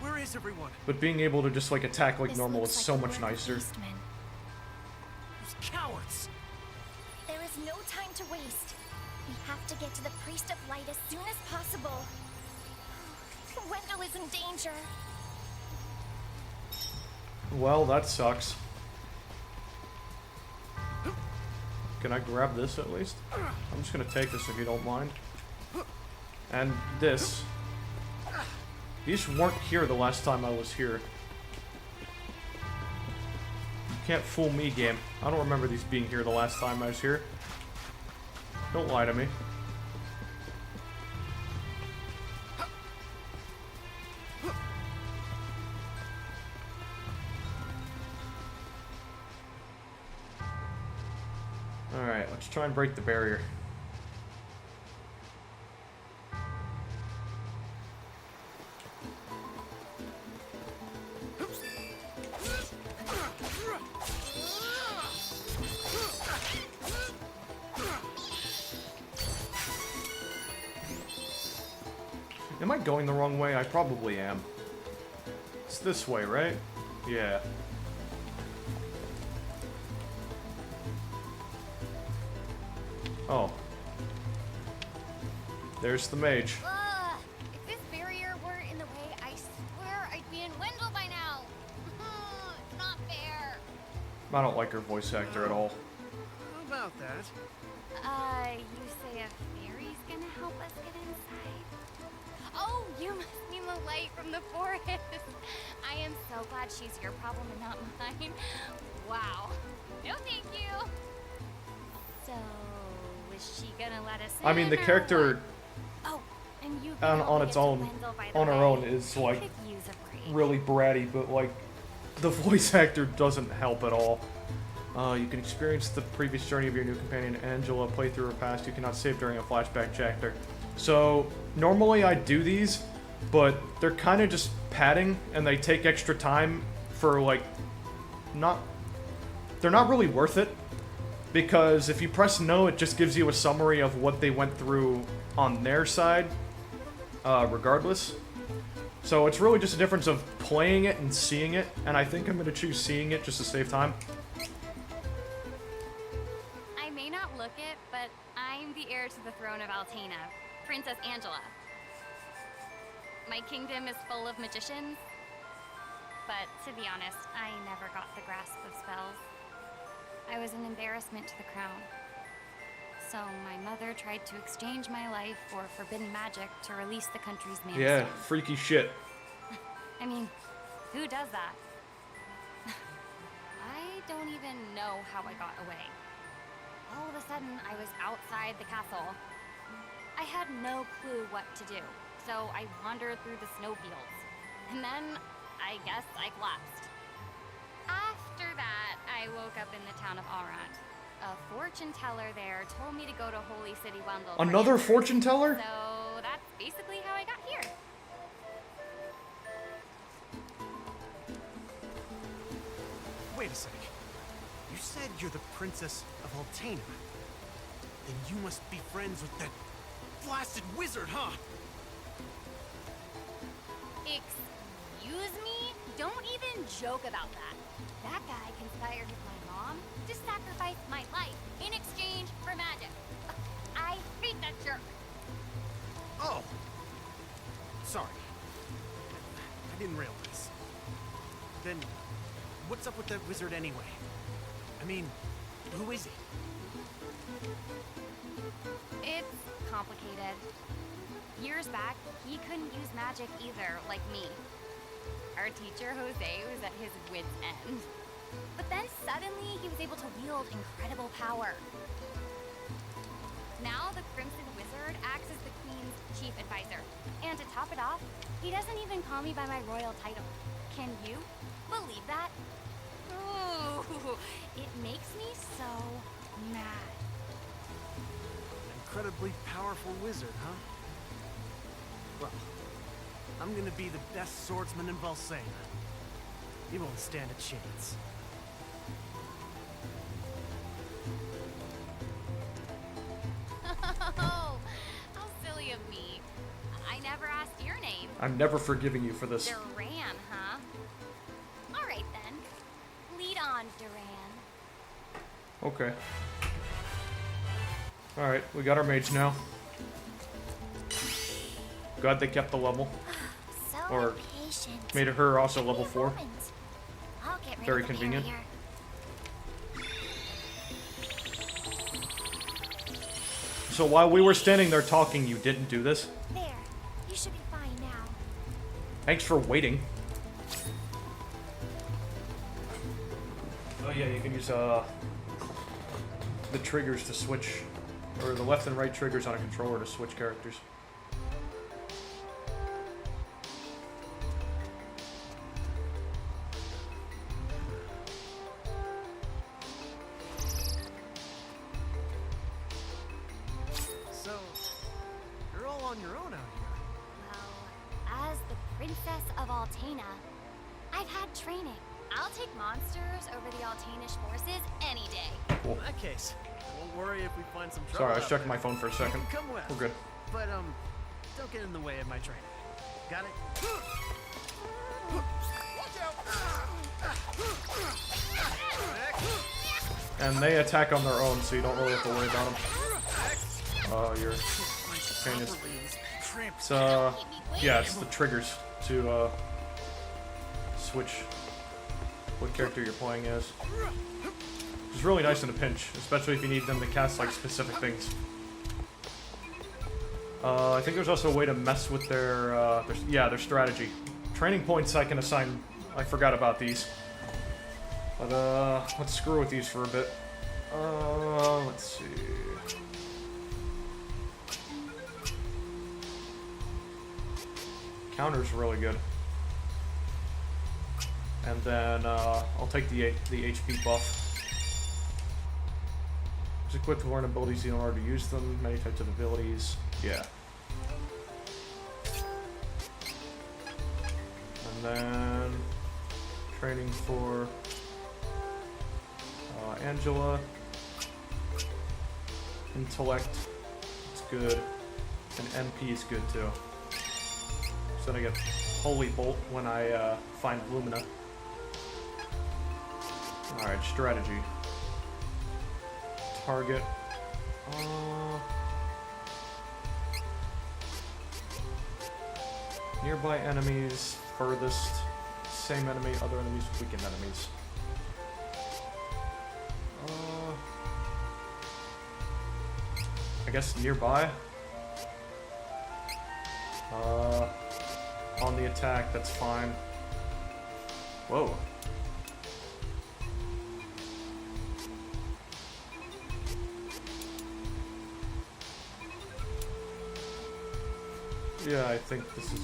Where is everyone? But being able to just, like, attack like This normal is looks like so the much work of nicer. Beastmen. Those cowards! There is no time to waste. We have to get to the Priest of Light as soon as possible. Wendell is in danger. Well, that sucks. Can I grab this at least? I'm just gonna take this if you don't mind. And this. These weren't here the last time I was here. You can't fool me, game. I don't remember these being here the last time I was here. Don't lie to me. Alright, let's try and break the barrier. Am I going the wrong way? I probably am. It's this way, right? Yeah. Oh. There's the mage. If this barrier weren't in the way, I swear I'd be in Wendell by now. It's not fair. I don't like her voice actor at all. How about that? You say a fairy's gonna help us get inside? Oh, you must mean the light from the forest. I am so glad she's your problem and not mine. Wow. No, thank you. So, is she gonna let us in? I mean, the character Oh, and you on its own, on her own, is like really bratty, but like the voice actor doesn't help at all. You can experience the previous journey of your new companion Angela, play through her past. You cannot save during a flashback chapter. So normally I do these, but they're kind of just padding, and they take extra time for like they're not really worth it, because if you press no, it just gives you a summary of what they went through on their side, regardless. So it's really just a difference of playing it and seeing it, and I think I'm going to choose seeing it just to save time. I may not look it, but I'm the heir to the throne of Altena, Princess Angela. My kingdom is full of magicians, but to be honest, I never got the grasp of spells. I was an embarrassment to the crown. So my mother tried to exchange my life for forbidden magic to release the country's man. Yeah, freaky shit. I mean, who does that? I don't even know how I got away. All of a sudden, I was outside the castle. I had no clue what to do, so I wandered through the snowfields. And then, I guess I collapsed. After that, I woke up in the town of Arant. A fortune teller there told me to go to Holy City Wendell. Another fortune teller? So that's basically how I got here. Wait a sec. You said you're the Princess of Altena. Then you must be friends with that blasted wizard, huh? Excuse me? Don't even joke about that. That guy conspired with my mom to sacrifice my life in exchange for magic. I hate that jerk. Oh. Sorry. I didn't realize. Then, what's up with that wizard anyway? I mean, who is he? It's complicated. Years back, he couldn't use magic either, like me. Our teacher, Jose, was at his wit's end. But then suddenly, he was able to wield incredible power. Now, the Crimson Wizard acts as the Queen's chief advisor. And to top it off, he doesn't even call me by my royal title. Can you believe that? Ooh, it makes me so mad. An incredibly powerful wizard, huh? Well, I'm gonna be the best swordsman in Valsena. You won't stand a chance. Oh, how silly of me. I never asked your name. I'm never forgiving you for this. Duran, huh? All right then. Lead on, Duran. Okay. Alright, we got our mage now. Glad they kept the level. So Or impatient. made her also level 4. Moment. I'll get rid Very of the convenient. barrier. So while we were standing there talking, you didn't do this? There. You should be fine now. Thanks for waiting. Oh yeah, you can use the triggers to switch, or the left and right triggers on a controller to switch characters. So, you're all on your own out here. Well, as the Princess of Altena, I've had training. I'll take monsters over the Altanish forces any day. Cool. In that case, I won't worry if we find some trouble. Sorry, I was out checking there. my phone for a You second. can come with. We're good. But don't get in the way of my training. Got it? And they attack on their own, so you don't really have to worry about them. Oh, your pain is... It's, yeah, it's the triggers to, switch what character you're playing as. It's really nice in a pinch, especially if you need them to cast, like, specific things. I think there's also a way to mess with their strategy. Training points I can assign... I forgot about these. But, let's screw with these for a bit. Let's see... Counter's really good. And then, I'll take the HP buff. Just equip to learn abilities in order to use them. Many types of abilities. Yeah. And then... Training for... Angela. Intellect. It's good. And MP is good too. So then I get Holy Bolt when I find Lumina. Alright, strategy. Target. Nearby enemies, furthest, same enemy, other enemies, weakened enemies. I guess nearby. On the attack, that's fine. Whoa. Yeah, I think this is...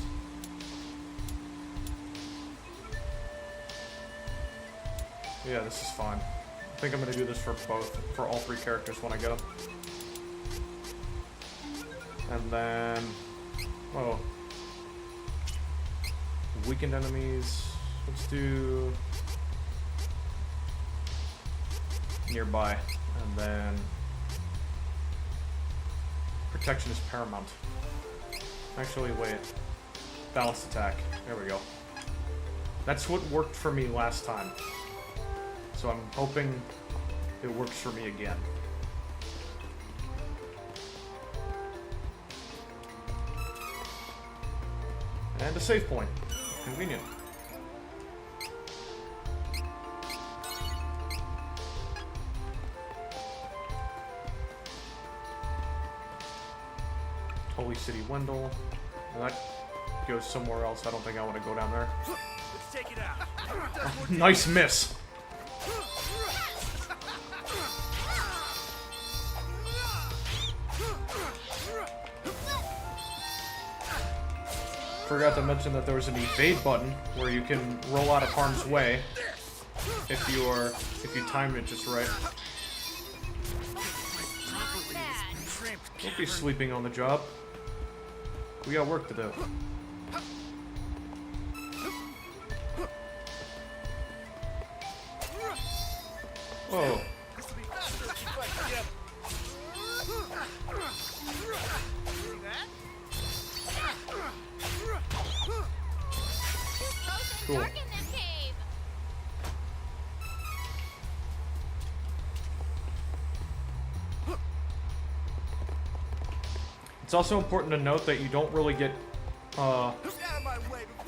Yeah, this is fine. I think I'm gonna do this for all three characters when I get them. And then... Oh. Weakened enemies. Let's do... Nearby. And then... Protection is paramount. Actually, wait. Balanced attack. There we go. That's what worked for me last time. So I'm hoping it works for me again. And a save point. Convenient. Holy City Wendell. Well, that goes somewhere else. I don't think I want to go down there. Let's take it out. Oh, nice miss. Forgot to mention that there was an evade button where you can roll out of harm's way if you timed it just right. Don't be sleeping on the job. We got work to do. Whoa. Cool. It's also important to note that you don't really get,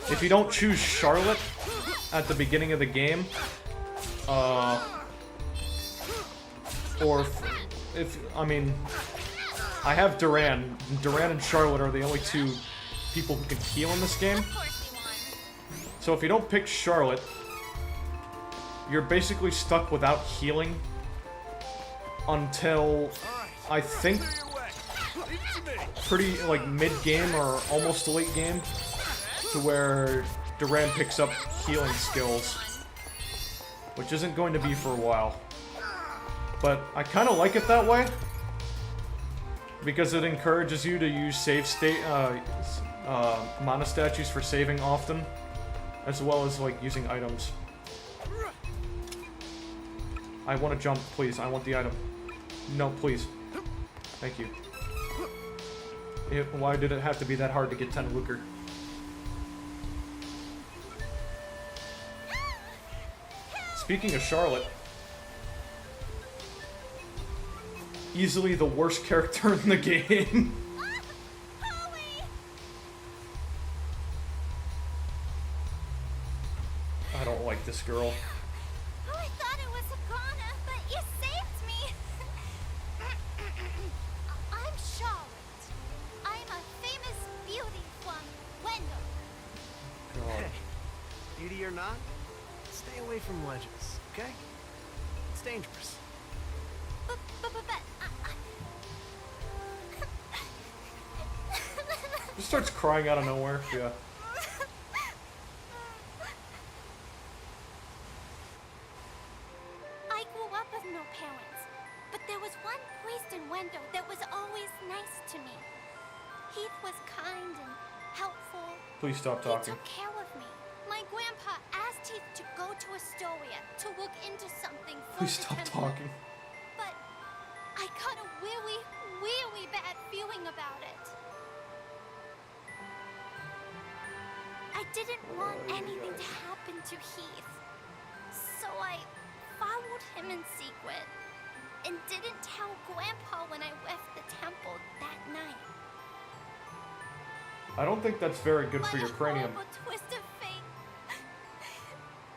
if you don't choose Charlotte at the beginning of the game, or I mean, I have Duran. Duran and Charlotte are the only two people who can heal in this game. So if you don't pick Charlotte, you're basically stuck without healing until, I think, pretty, like, mid-game or almost late game, to where Duran picks up healing skills, which isn't going to be for a while. But I kind of like it that way, because it encourages you to use save state, mana statues for saving often, as well as, like, using items. I want to jump, please. I want the item. No, please. Thank you. Why did it have to be that hard to get 10 Lucre? Speaking of Charlotte, easily the worst character in the game. I don't like this girl. Oh, I thought it was Agana, but you saved me. I'm Charlotte. I'm a famous beauty from Wendell. Hey, beauty or not, stay away from ledges, okay? It's dangerous. But Just starts crying out of nowhere. Yeah. I grew up with no parents, but there was one priest in Wendell that was always nice to me. Heath was kind and helpful. Please stop talking. He took care of me. My grandpa asked Heath to go to Astoria to look into something for Please the stop temple. talking. But I got a really, really bad feeling about it. I didn't want anything to happen to Heath. So I followed him in secret and didn't tell Grandpa when I left the temple that night. I don't think that's very good for your cranium. But a twist of fate.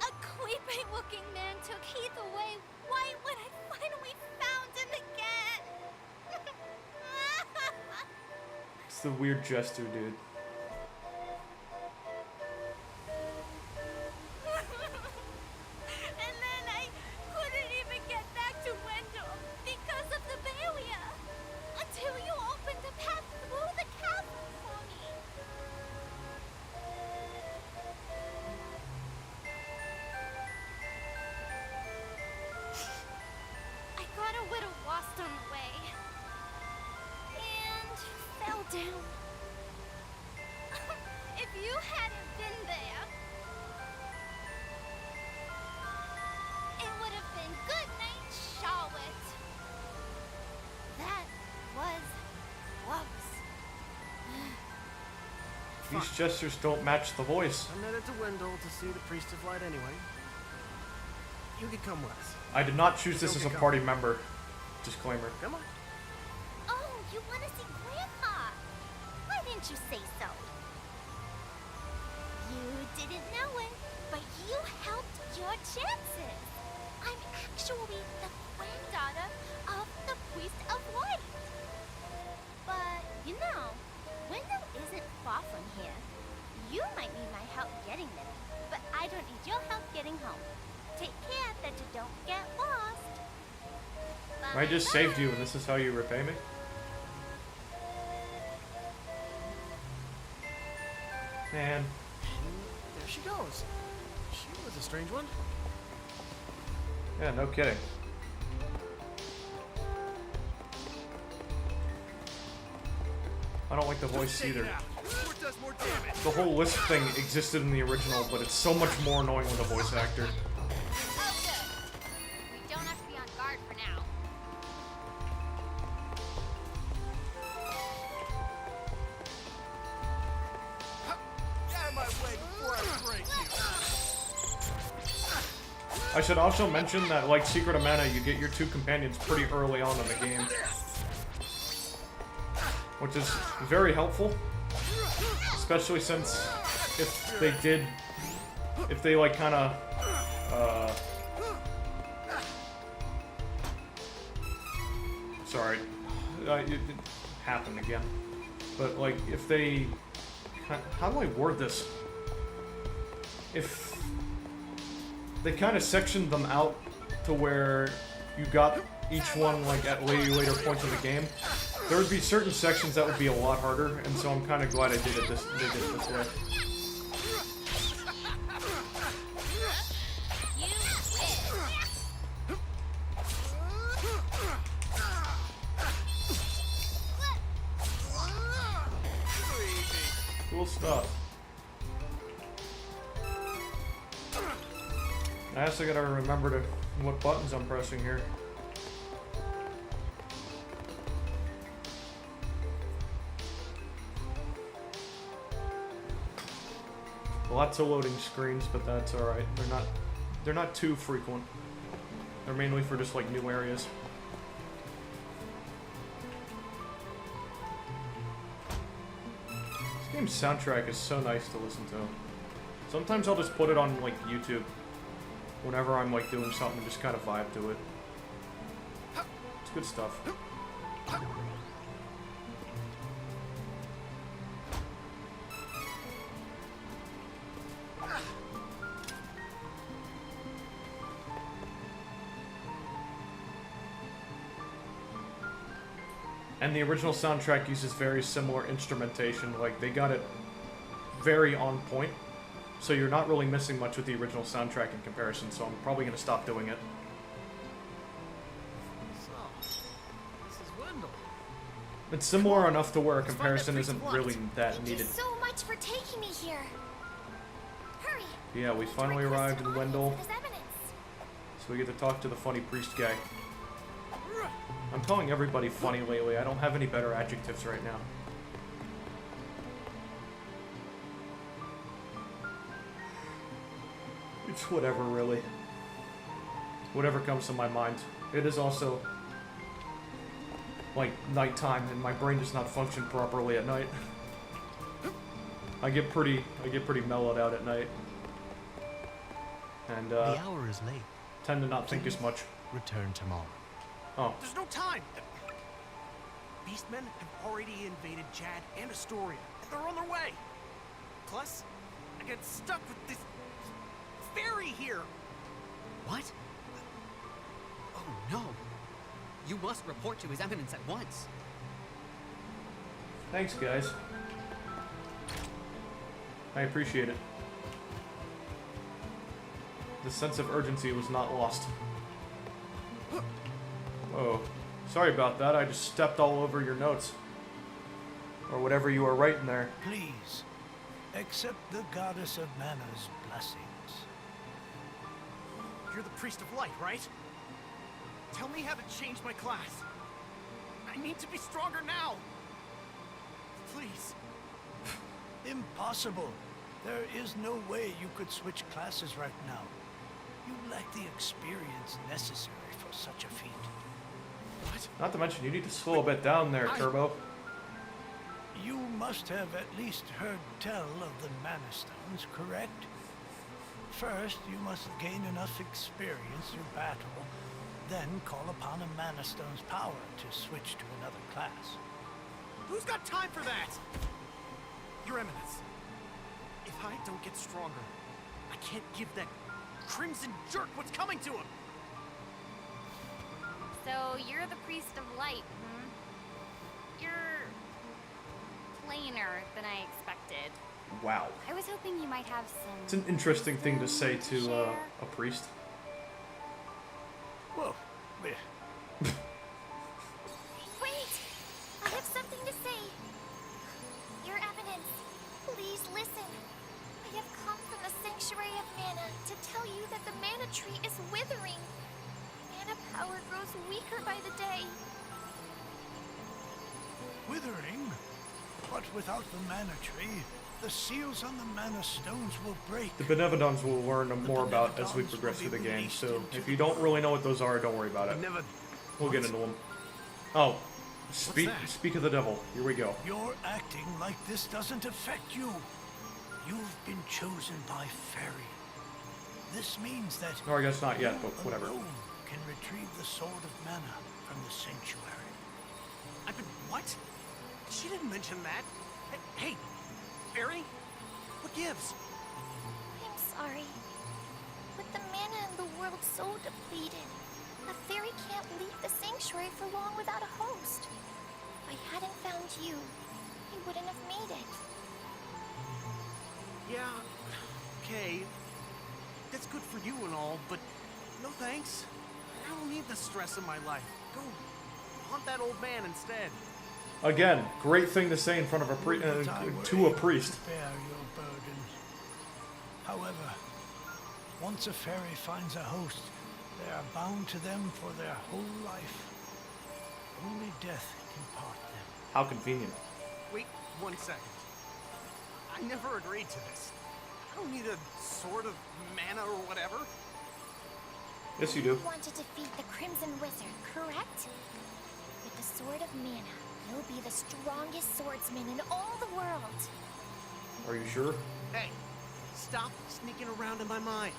A creepy-looking man took Heath away right when I finally found him again. It's the weird jester, dude. And then I couldn't even get back to Wendell because of the barrier. Until you opened a path through the castle for me. I got a little lost on the way. And fell down. If you hadn't been there, it would have been good night, Charlotte. That was close. These gestures don't match the voice. I'm headed to Wendell to see the Priest of Light anyway. You can come with us. I did not choose this as a party member. Disclaimer. Come on. Oh, you want to see Grandpa? Why didn't you say so? You didn't know it, but you helped your chances. I'm actually the granddaughter of the Priest of Light. But, you know, Wendell isn't far from here. You might need my help getting there, but I don't need your help getting home. Take care that you don't get lost. I just saved you, and this is how you repay me? Man. There she goes. She was a strange one. Yeah, no kidding. I don't like the voice either. What does more damage? The whole lisp thing existed in the original, but it's so much more annoying with a voice actor. Oh, good. We don't have to be on guard for now. Get out of my way before I break you. I should also mention that, like Secret of Mana, you get your 2 companions pretty early on in the game, which is very helpful, especially since if they like kind of, sorry, it happened again, but like if they, how do I word this? If they kind of sectioned them out to where you got each one like at later points of the game, there would be certain sections that would be a lot harder, and so I'm kind of glad they did it this way. Cool stuff. I also gotta remember what buttons I'm pressing here. Lots of loading screens, but that's alright. They're not too frequent. They're mainly for just like new areas. This game's soundtrack is so nice to listen to. Sometimes I'll just put it on like YouTube whenever I'm like doing something and just kind of vibe to it. It's good stuff. And the original soundtrack uses very similar instrumentation, like they got it very on point. So you're not really missing much with the original soundtrack in comparison, so I'm probably going to stop doing it. So, this is Wendell. It's similar enough to where a comparison isn't really that Thank you needed. so much for taking me here. Hurry. Yeah, we finally arrived in Wendell, so we get to talk to the funny priest guy. I'm calling everybody funny lately. I don't have any better adjectives right now. It's whatever, really. Whatever comes to my mind. It is also like nighttime, and my brain does not function properly at night. I get pretty mellowed out at night, and The hour is late. tend to not think as much. Return tomorrow. Oh, There's no time! Beastmen have already invaded Chad and Astoria, and they're on their way! Plus, I get stuck with this ferry here! What? Oh no! You must report to His Eminence at once. thanks, guys. I appreciate it. The sense of urgency was not lost. Whoa. Sorry about that, I just stepped all over your notes. Or whatever you were writing there. Please, accept the Goddess of Mana's blessings. You're the Priest of Light, right? Tell me how to change my class. I need to be stronger now! Please. Impossible. There is no way you could switch classes right now. You lack the experience necessary for such a feat. What? Not to mention, you need to slow a bit down there, Turbo. You must have at least heard tell of the Mana Stones, correct? First, you must gain enough experience through battle, then call upon a Mana Stone's power to switch to another class. Who's got time for that? Your Eminence, if I don't get stronger, I can't give that crimson jerk what's coming to him! So you're the Priest of Light, hmm? You're plainer than I expected. Wow. I was hoping you might have some. It's an interesting thing to say to share. a priest. Whoa. Wait! I have something to say. Listen, I have come from the Sanctuary of Mana to tell you that the mana tree is withering. Mana power grows weaker by the day. Withering? But without the mana tree, the seals on the mana stones will break. The Benevodons we'll learn more about as we progress through the game, so if you don't really know what those are, don't worry about it. We'll get into them. Oh, speak of the devil. Here we go. You're acting like this doesn't affect you. You've been chosen by Fairy. This means that No, I guess not yet, but whatever. alone can retrieve the Sword of Mana from the Sanctuary. I've been what? She didn't mention that. Hey, Fairy? What gives? I'm sorry. With the mana in the world so depleted, a fairy can't leave the sanctuary for long without a host. If I hadn't found you, he wouldn't have made it. Yeah, okay. That's good for you and all, but no thanks. I don't need the stress in my life. Go hunt that old man instead. Again, great thing to say in front of a to a priest. Bear your burdens. However, once a fairy finds a host, they are bound to them for their whole life. Only death can part them. How convenient. Wait 1 second. I never agreed to this. I don't need a sword of mana or whatever. Yes, you do. You want to defeat the Crimson Wizard, correct? With the Sword of Mana, you'll be the strongest swordsman in all the world. Are you sure? Hey, stop sneaking around in my mind.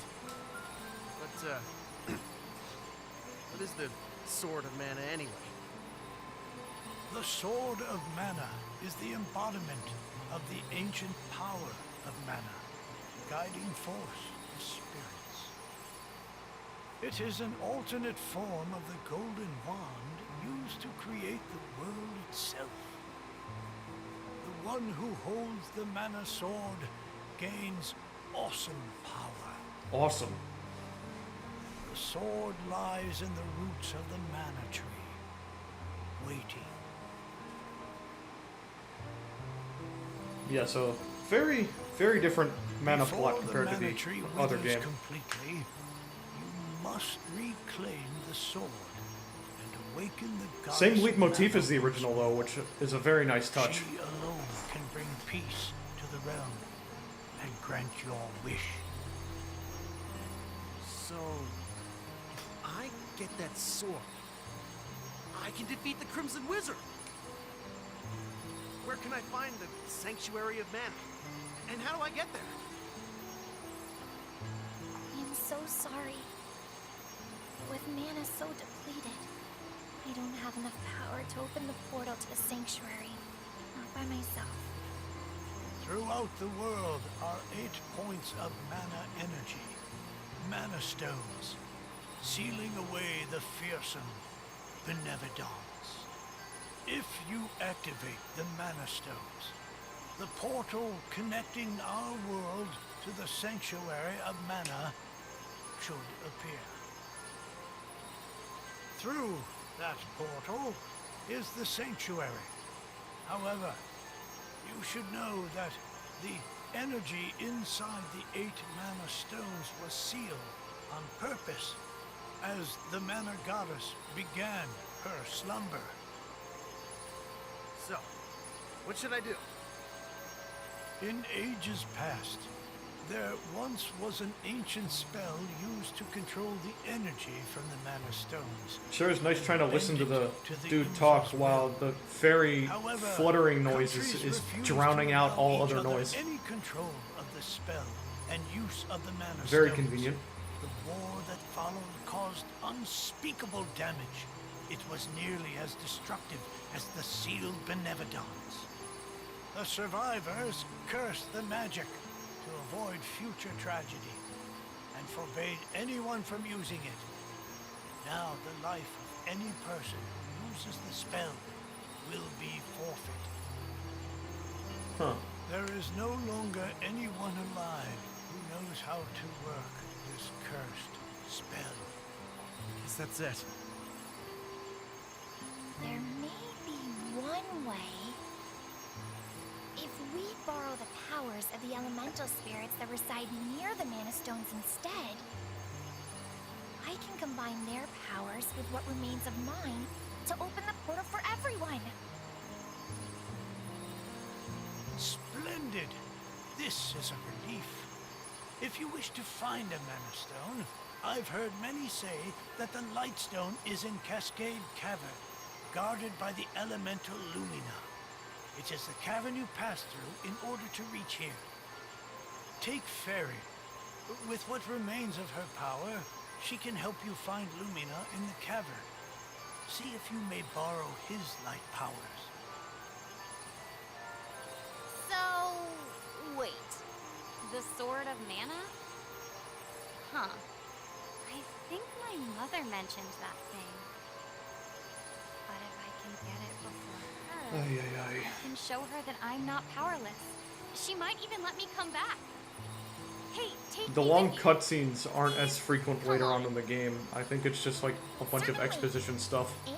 But, what is the Sword of Mana anyway? The Sword of Mana is the embodiment of the ancient power of mana, guiding force of spirits. It is an alternate form of the golden wand used to create the world itself. The one who holds the mana sword gains awesome power. Awesome. The sword lies in the roots of the mana tree, waiting. Yeah, so very, very different mana Before plot compared to mana the tree other withers game. completely, you must reclaim the sword and awaken the goddess Same of leitmotif mana. as the original, though, which is a very nice touch. She alone can bring peace to the realm and grant your wish. So, if I get that sword, I can defeat the Crimson Wizard. Where can I find the Sanctuary of Mana? And how do I get there? I am so sorry. With mana so depleted, I don't have enough power to open the portal to the sanctuary. Not by myself. Throughout the world are 8 points of mana energy, mana stones, sealing away the fearsome Benevodons. If you activate the mana stones, the portal connecting our world to the Sanctuary of Mana should appear. Through that portal is the Sanctuary. However, you should know that the energy inside the 8 mana stones was sealed on purpose as the Mana Goddess began her slumber. So, what should I do? In ages past, there once was an ancient spell used to control the energy from the mana stones. Sure is nice trying to listen to the dude talk while the very However, fluttering noise is countries drowning refused to out allow all each other other noise. Any control of the spell and use of the mana Very stones. convenient. The war that followed caused unspeakable damage. It was nearly as destructive as the sealed Benevodons. The survivors cursed the magic to avoid future tragedy and forbade anyone from using it. Now the life of any person who uses the spell will be forfeit. Huh. There is no longer anyone alive who knows how to work this cursed spell. Guess that's it. There may be one way. If we borrow the powers of the elemental spirits that reside near the Mana Stones instead, I can combine their powers with what remains of mine to open the portal for everyone. Splendid. This is a relief. If you wish to find a Mana Stone, I've heard many say that the Lightstone is in Cascade Cavern, guarded by the elemental Lumina. It is the cavern you pass through in order to reach here. Take Fairy. With what remains of her power, she can help you find Lumina in the cavern. See if you may borrow his light powers. So, wait. The Sword of Mana? Huh. I think my mother mentioned that thing. But if I can get it before her, I can show her that I'm not powerless. She might even let me come back. Hey, take The me long with you. cutscenes aren't as frequent later on in the game. I think it's just like a bunch of exposition stuff. And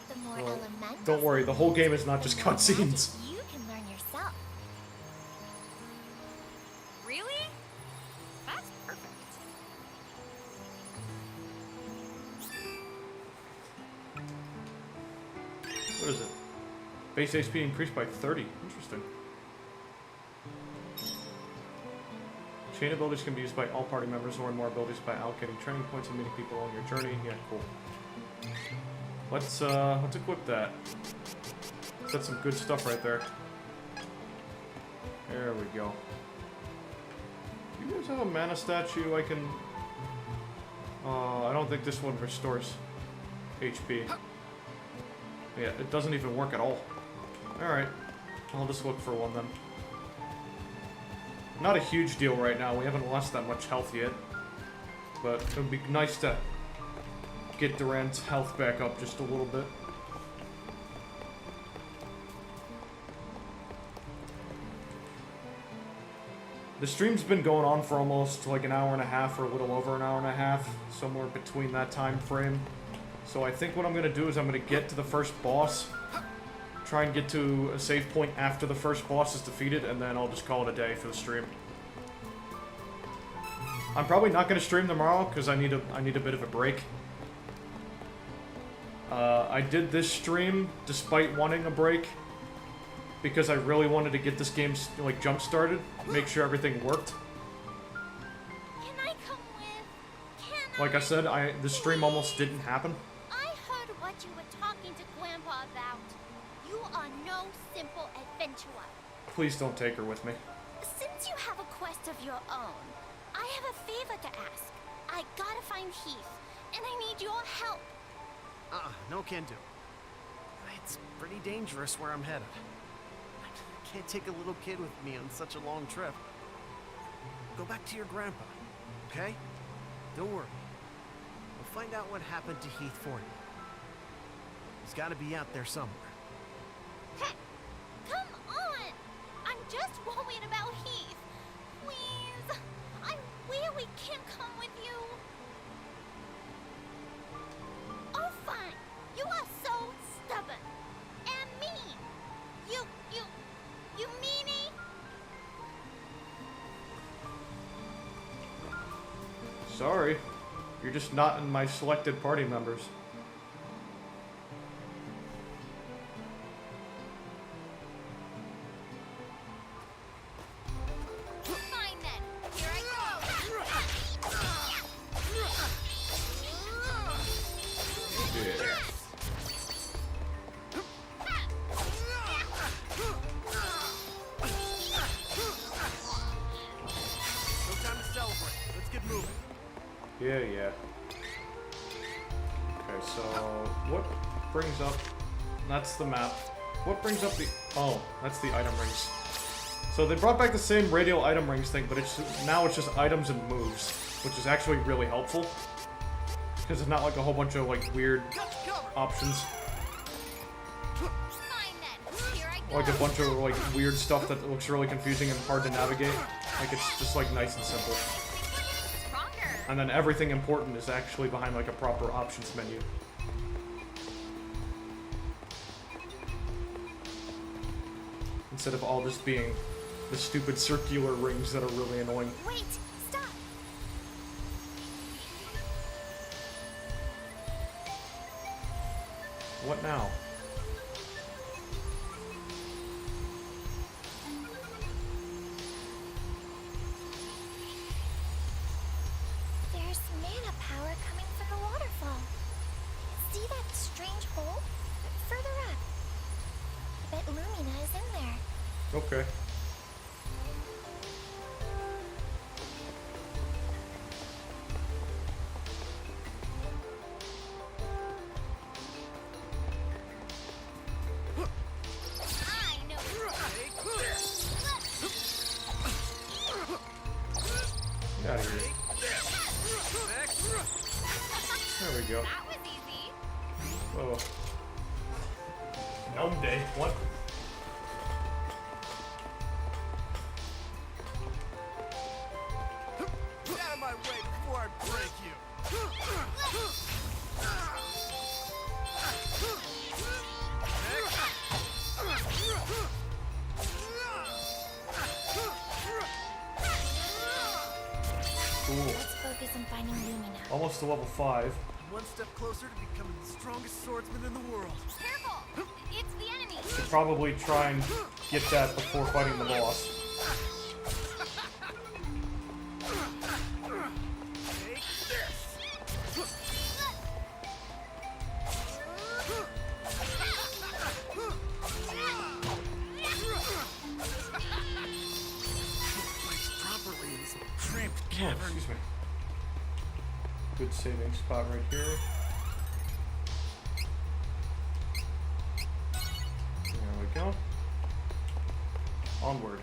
the more Well, elemental don't worry, the whole game is not just cutscenes. you can learn yourself. Really? That's perfect. What is it? Base HP increased by 30. Interesting. Chain abilities can be used by all party members or more abilities by allocating training points and meeting people on your journey. Yeah, cool. Let's equip that. That's some good stuff right there. There we go. You guys have a mana statue I can... I don't think this one restores HP. Yeah, it doesn't even work at all. Alright. I'll just look for one then. Not a huge deal right now. We haven't lost that much health yet. But it would be nice to get Durant's health back up just a little bit. The stream's been going on for almost like an hour and a half or a little over an hour and a half. Somewhere between that time frame. So I think what I'm going to do is I'm going to get to the first boss. Try and get to a save point after the first boss is defeated, and then I'll just call it a day for the stream. I'm probably not going to stream tomorrow because I need a bit of a break. I did this stream despite wanting a break because I really wanted to get this game like jump started, make sure everything worked. Can I come with? Like I said, the stream almost didn't happen. I heard what you were talking to Grandpa about. You are no simple adventurer. Please don't take her with me. Since you have a quest of your own, I have a favor to ask. I gotta find Heath, and I need your help. No can do. It's pretty dangerous where I'm headed. I can't take a little kid with me on such a long trip. Go back to your grandpa, okay? Don't worry. We'll find out what happened to Heath for you. He's gotta be out there somewhere. Come on! I'm just worried about Heath. Please, I really can't come with you. Oh, fine. You are so stubborn and mean. You meanie. Sorry. You're just not in my selected party members. Fine then. Here I go. Yeah. No time to celebrate. Let's get moving. Yeah. Okay, so what brings up... That's the map. What brings up the... Oh, that's the item rings. So they brought back the same radial item rings thing, but now it's just items and moves, which is actually really helpful. Because it's not like a whole bunch of like weird options. Like a bunch of like weird stuff that looks really confusing and hard to navigate. Like it's just like nice and simple. And then everything important is actually behind like a proper options menu. instead of all just being the stupid circular rings that are really annoying. Wait! Stop! What now? There's mana power coming from the waterfall. See that strange hole? Further up. I bet Lumina is in there. Okay. I know Get out of here. There we go. That was easy. Oh. Gnome day. What? Get out of my way before I break you! Cool. Let's focus on finding Lumina. Almost to level 5. One step closer to becoming the strongest swordsman in the world. Careful! It's the enemy! Should probably try and get that before fighting the boss. Take this! Placed properly in this cramped Oh, cavern. excuse me. Good saving spot right here. There we go. Onward.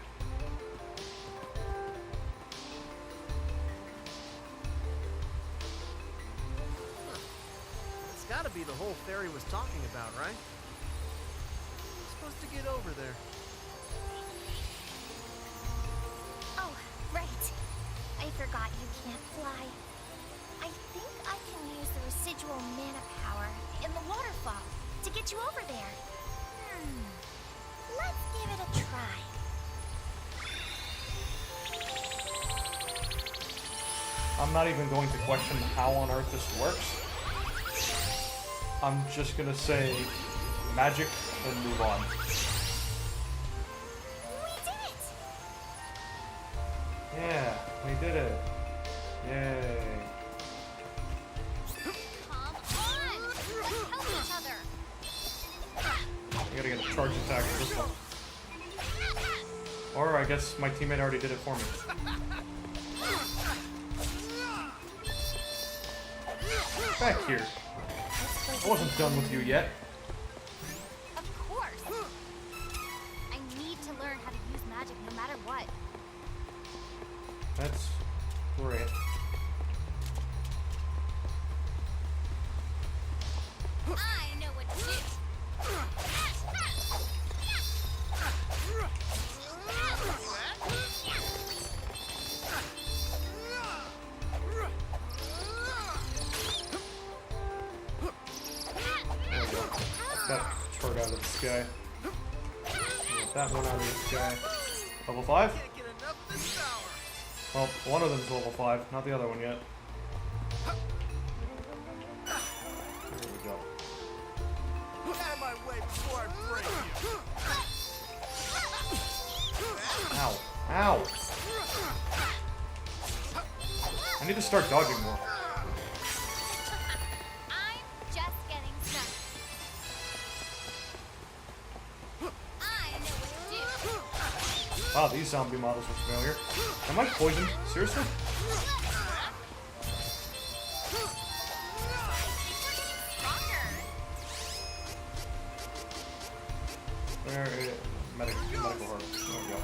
It's gotta be the hole Fairy was talking about, right? Supposed to get over there. Oh, right. I forgot you can't fly. I think I can use the residual mana power in the waterfall to get you over there. Let's give it a try. I'm not even going to question how on earth this works. I'm just gonna say magic and move on. We did it! Yeah, we did it. Yay. Come on! Let's help each other! I gotta get a charge attack for this one. Or I guess my teammate already did it for me. Back here. I wasn't done with you yet. Of course! I need to learn how to use magic no matter what. That's great. I know what to do! There we go. That chart out of the sky. Get that one out of the sky. Level 5? Can't get enough of this power. Well, one of them's level 5, not the other one yet. There we go. Get out of my way before I break you. Ow. Ow! I need to start dodging more. I'm just getting started. I know what to do. Wow, these zombie models are familiar. Am I poisoned? Seriously? Where is medical herb? There we go.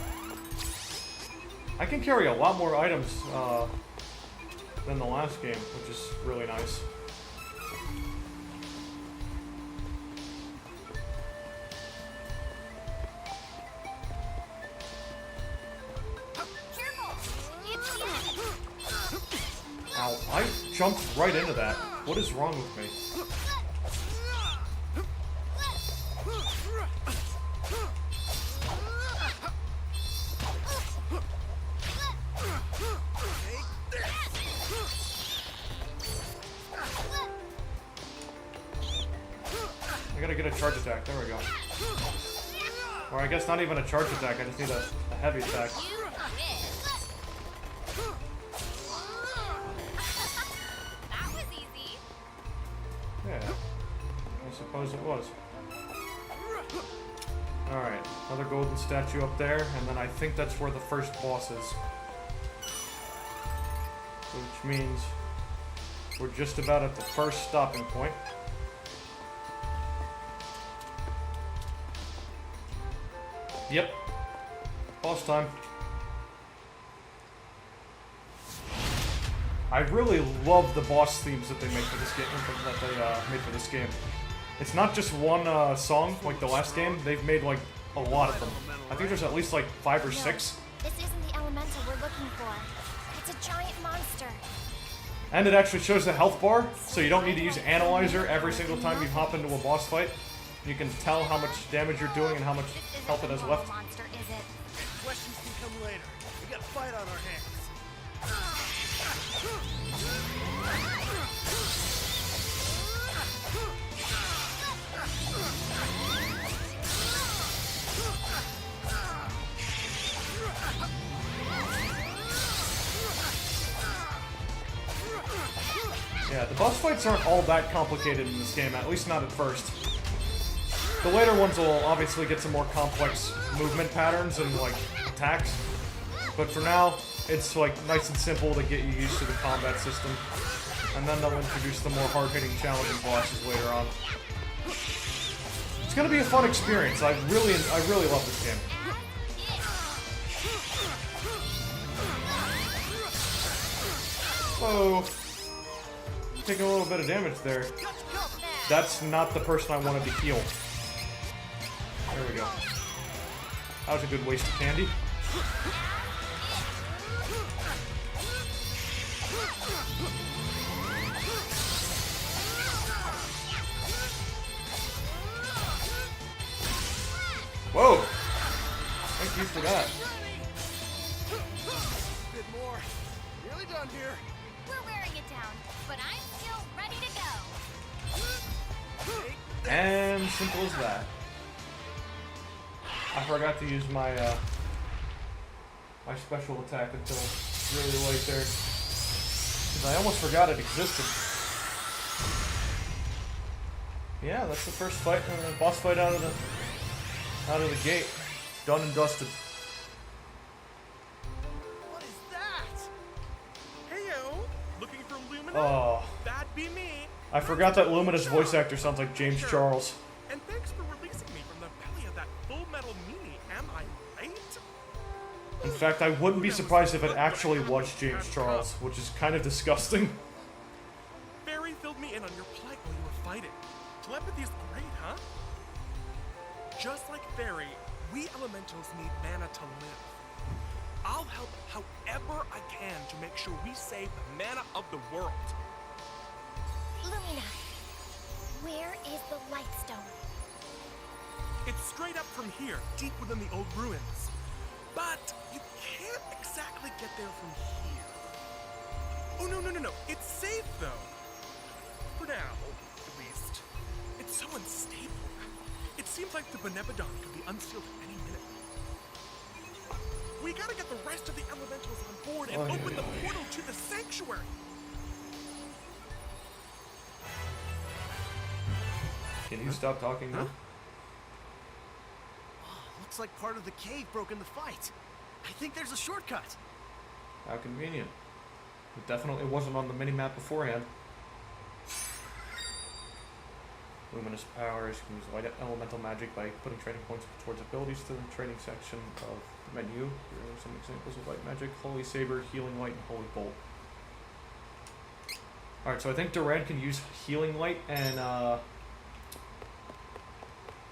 I can carry a lot more items than the last game, which is really nice. Ow, I jumped right into that. What is wrong with me? gotta get a charge attack. There we go. Or I guess not even a charge attack. I just need a heavy attack. That was easy. Yeah. I suppose it was. Alright, another golden statue up there, and then I think that's where the first boss is. Which means we're just about at the first stopping point. Yep. Boss time. I really love the boss themes that they make for this game. That they made for this game. It's not just one song like the last game. They've made like a lot of them. I think there's at least like 5 or 6. This isn't the elemental we're looking for. It's a giant monster. And it actually shows the health bar, so you don't need to use Analyzer every single time you hop into a boss fight. You can tell how much damage you're doing and how much health it has left. Monster, is it? Questions can come later. We got a fight on our hands. Yeah, the boss fights aren't all that complicated in this game, at least not at first. The later ones will obviously get some more complex movement patterns and, like, attacks. But for now, it's, like, nice and simple to get you used to the combat system. And then they'll introduce the more hard-hitting, challenging bosses later on. It's gonna be a fun experience. I really love this game. Whoa. Taking a little bit of damage there. That's not the person I wanted to heal. There we go. That was a good waste of candy. Whoa! Thank you for that. Bit more. Nearly done here. We're wearing it down, but I'm still ready to go. And simple as that. I forgot to use my my special attack until really late there, because I almost forgot it existed. Yeah, that's the first fight, boss fight out of the gate, done and dusted. What is that? Heyo, looking for Lumina? Oh, That'd be me. I forgot that Lumina's voice actor sounds like James Charles. And thanks for releasing me from the belly of that Full Metal meanie. Am I right? In fact, I wouldn't be surprised if it actually was James Charles, which is kind of disgusting. Barry filled me in on your plight while you were fighting. Telepathy's great, huh? Just like Barry, we elementals need mana to live. I'll help however I can to make sure we save the mana of the world. Lumina, where is the Lightstone? It's straight up from here, deep within the old ruins. But you can't exactly get there from here. Oh, no. It's safe, though. For now, at least. It's so unstable. It seems like the Benebodon could be unsealed at any minute. We gotta get the rest of the elementals on board and open the portal to the sanctuary. Can you stop talking now? Looks like part of the cave broke in the fight. I think there's a shortcut. How convenient. It definitely wasn't on the mini-map beforehand. Luminous powers can use light elemental magic by putting training points towards abilities to the training section of the menu. Here are some examples of light magic: Holy Saber, Healing Light, and Holy Bolt. Alright, so I think Duran can use Healing Light and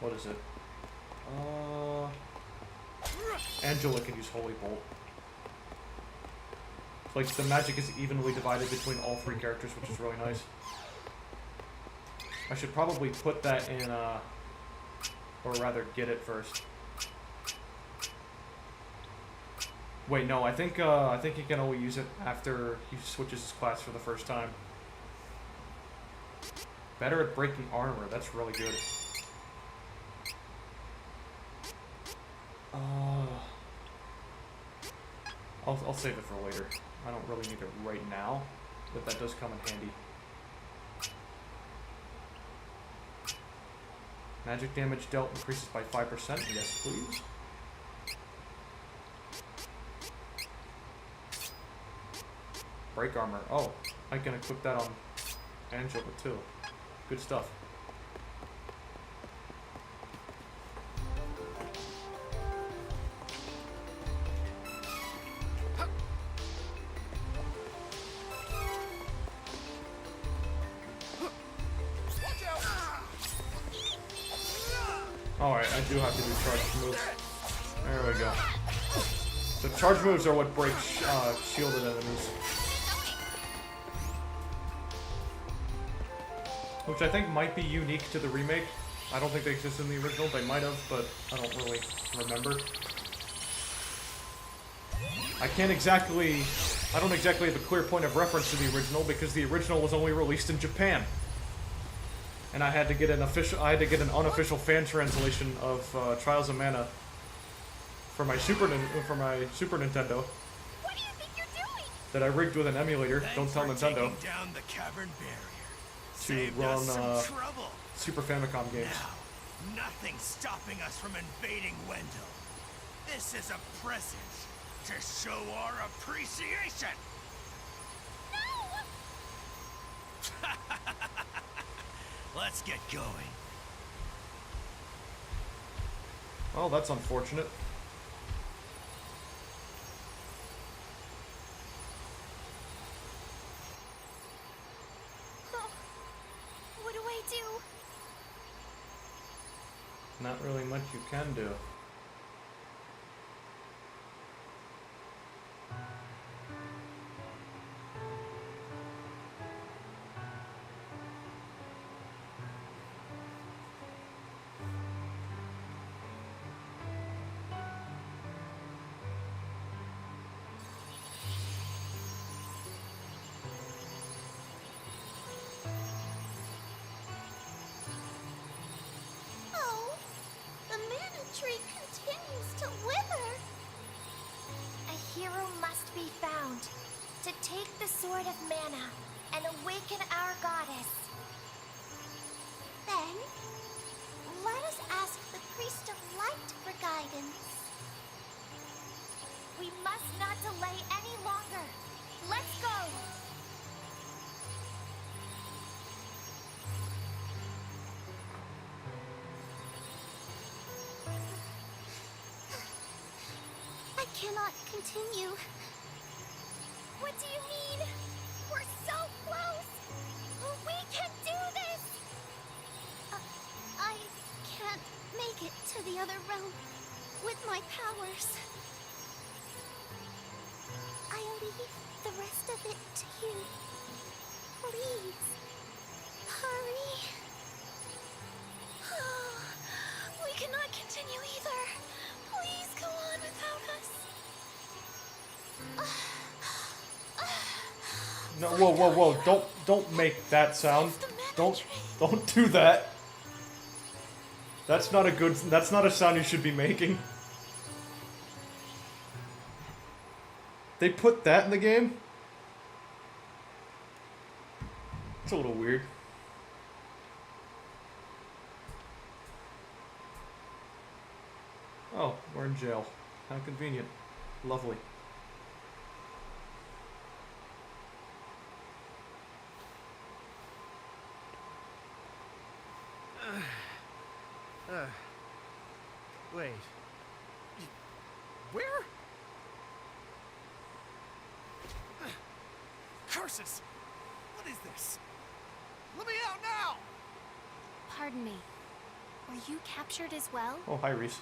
what is it? Angela can use Holy Bolt. Like, the magic is evenly divided between all 3 characters, which is really nice. I should probably put that in, or rather get it first. Wait, no, I think he can only use it after he switches his class for the first time. Better at breaking armor, that's really good. I'll save it for later. I don't really need it right now, but that does come in handy. Magic damage dealt increases by 5%. Yes, please. Break armor. Oh, I can equip that on Angela too. Good stuff. Alright, I do have to do charge moves. There we go. So charge moves are what break shielded enemies. Which I think might be unique to the remake. I don't think they exist in the original. They might have, but I don't really remember. I don't exactly have a clear point of reference to the original because the original was only released in Japan. And I had to get an unofficial fan translation of Trials of Mana for my Super Nintendo. What do you think you're doing? That I rigged with an emulator. Don't tell Nintendo. Down the cavern barrier. To run Super Famicom games. Now, nothing's stopping us from invading Wendell. This is a present to show our appreciation. No! Let's get going. Well, that's unfortunate. Oh, what do I do? Not really much you can do. Oh, the mana tree continues to wither. A hero must be found to take the Sword of Mana and awaken our goddess. Then, let us ask the Priest of Light for guidance. We must not delay any longer. Let's go! I cannot continue. What do you mean? We're so close! We can do this! I can't make it to the other realm with my powers. I leave the rest of it to you. Please, hurry. We cannot continue either. Please go on without us. No, whoa! Don't make that sound. Don't do that. That's not a sound you should be making. They put that in the game? It's a little weird. Oh, we're in jail. How convenient. Lovely. Wait. Where? Curses! What is this? Let me out now! Pardon me. Were you captured as well? Oh, hi, Reese.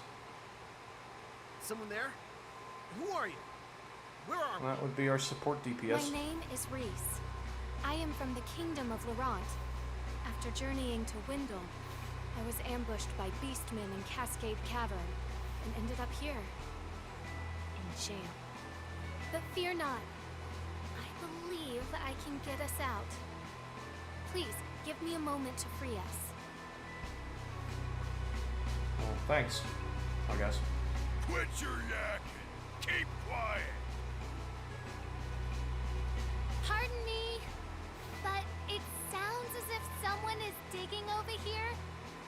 Someone there? Who are you? Where are we? That would be our support DPS. My name is Reese. I am from the Kingdom of Laurent. After journeying to Wendell, I was ambushed by beastmen in Cascade Cavern and ended up here, in jail. But fear not. I believe I can get us out. Please, give me a moment to free us. Well, thanks, I guess. Quit your yakking. Keep quiet. Pardon me, but it sounds as if someone is digging over here,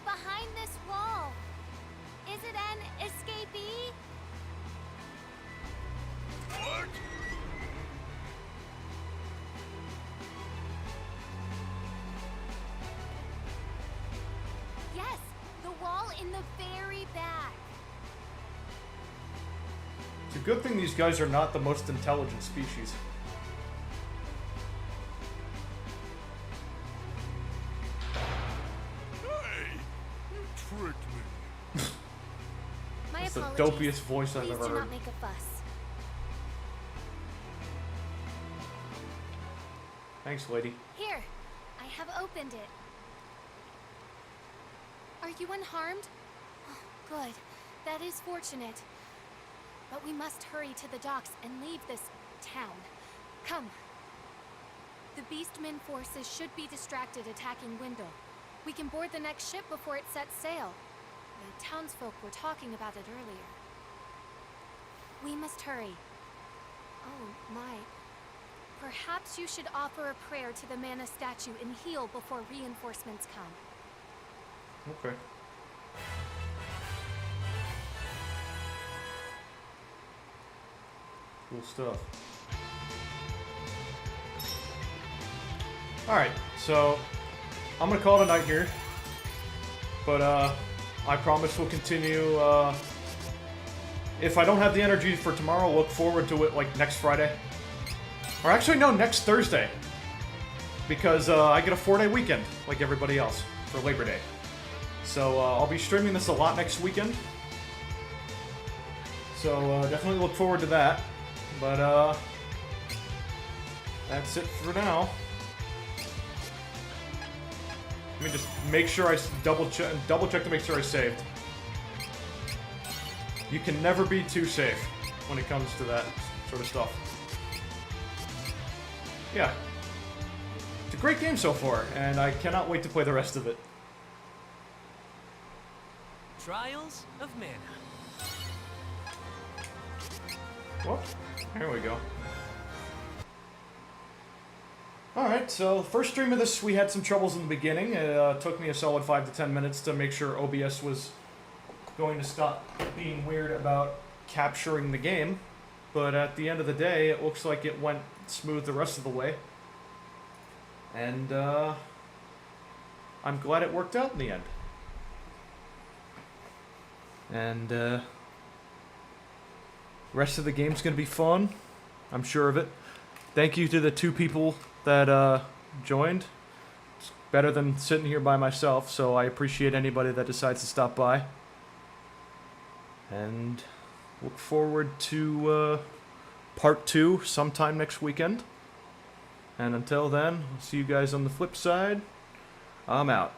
behind this wall. Is it an escapee? What? Yes, the wall in the very back. It's a good thing these guys are not the most intelligent species. Hey, you tricked me. My That's the apologies. dopiest voice I've Please ever do heard. not make a fuss. Thanks, lady. Here, I have opened it. Are you unharmed? Oh, good. That is fortunate. But we must hurry to the docks and leave this town. Come. The Beastmen forces should be distracted attacking Wendell. We can board the next ship before it sets sail. The townsfolk were talking about it earlier. We must hurry. Oh, my. Perhaps you should offer a prayer to the mana statue and heal before reinforcements come. Okay. Cool stuff. Alright, so I'm gonna call it a night here. But I promise we'll continue. If I don't have the energy for tomorrow, I'll look forward to it like next Friday. Or actually no, next Thursday. Because I get a 4-day weekend, like everybody else, for Labor Day. So I'll be streaming this a lot next weekend. So definitely look forward to that. But that's it for now. Let me just make sure I double check to make sure I saved. You can never be too safe when it comes to that sort of stuff. Yeah. It's a great game so far, and I cannot wait to play the rest of it. Trials of Mana. Well, here we go. Alright, so first stream of this, we had some troubles in the beginning. It took me a solid 5 to 10 minutes to make sure OBS was going to stop being weird about capturing the game. But at the end of the day, it looks like it went smooth the rest of the way. And I'm glad it worked out in the end. And rest of the game's going to be fun. I'm sure of it. Thank you to the 2 people that joined. It's better than sitting here by myself, so I appreciate anybody that decides to stop by. And look forward to part 2 sometime next weekend. And until then, I'll see you guys on the flip side. I'm out.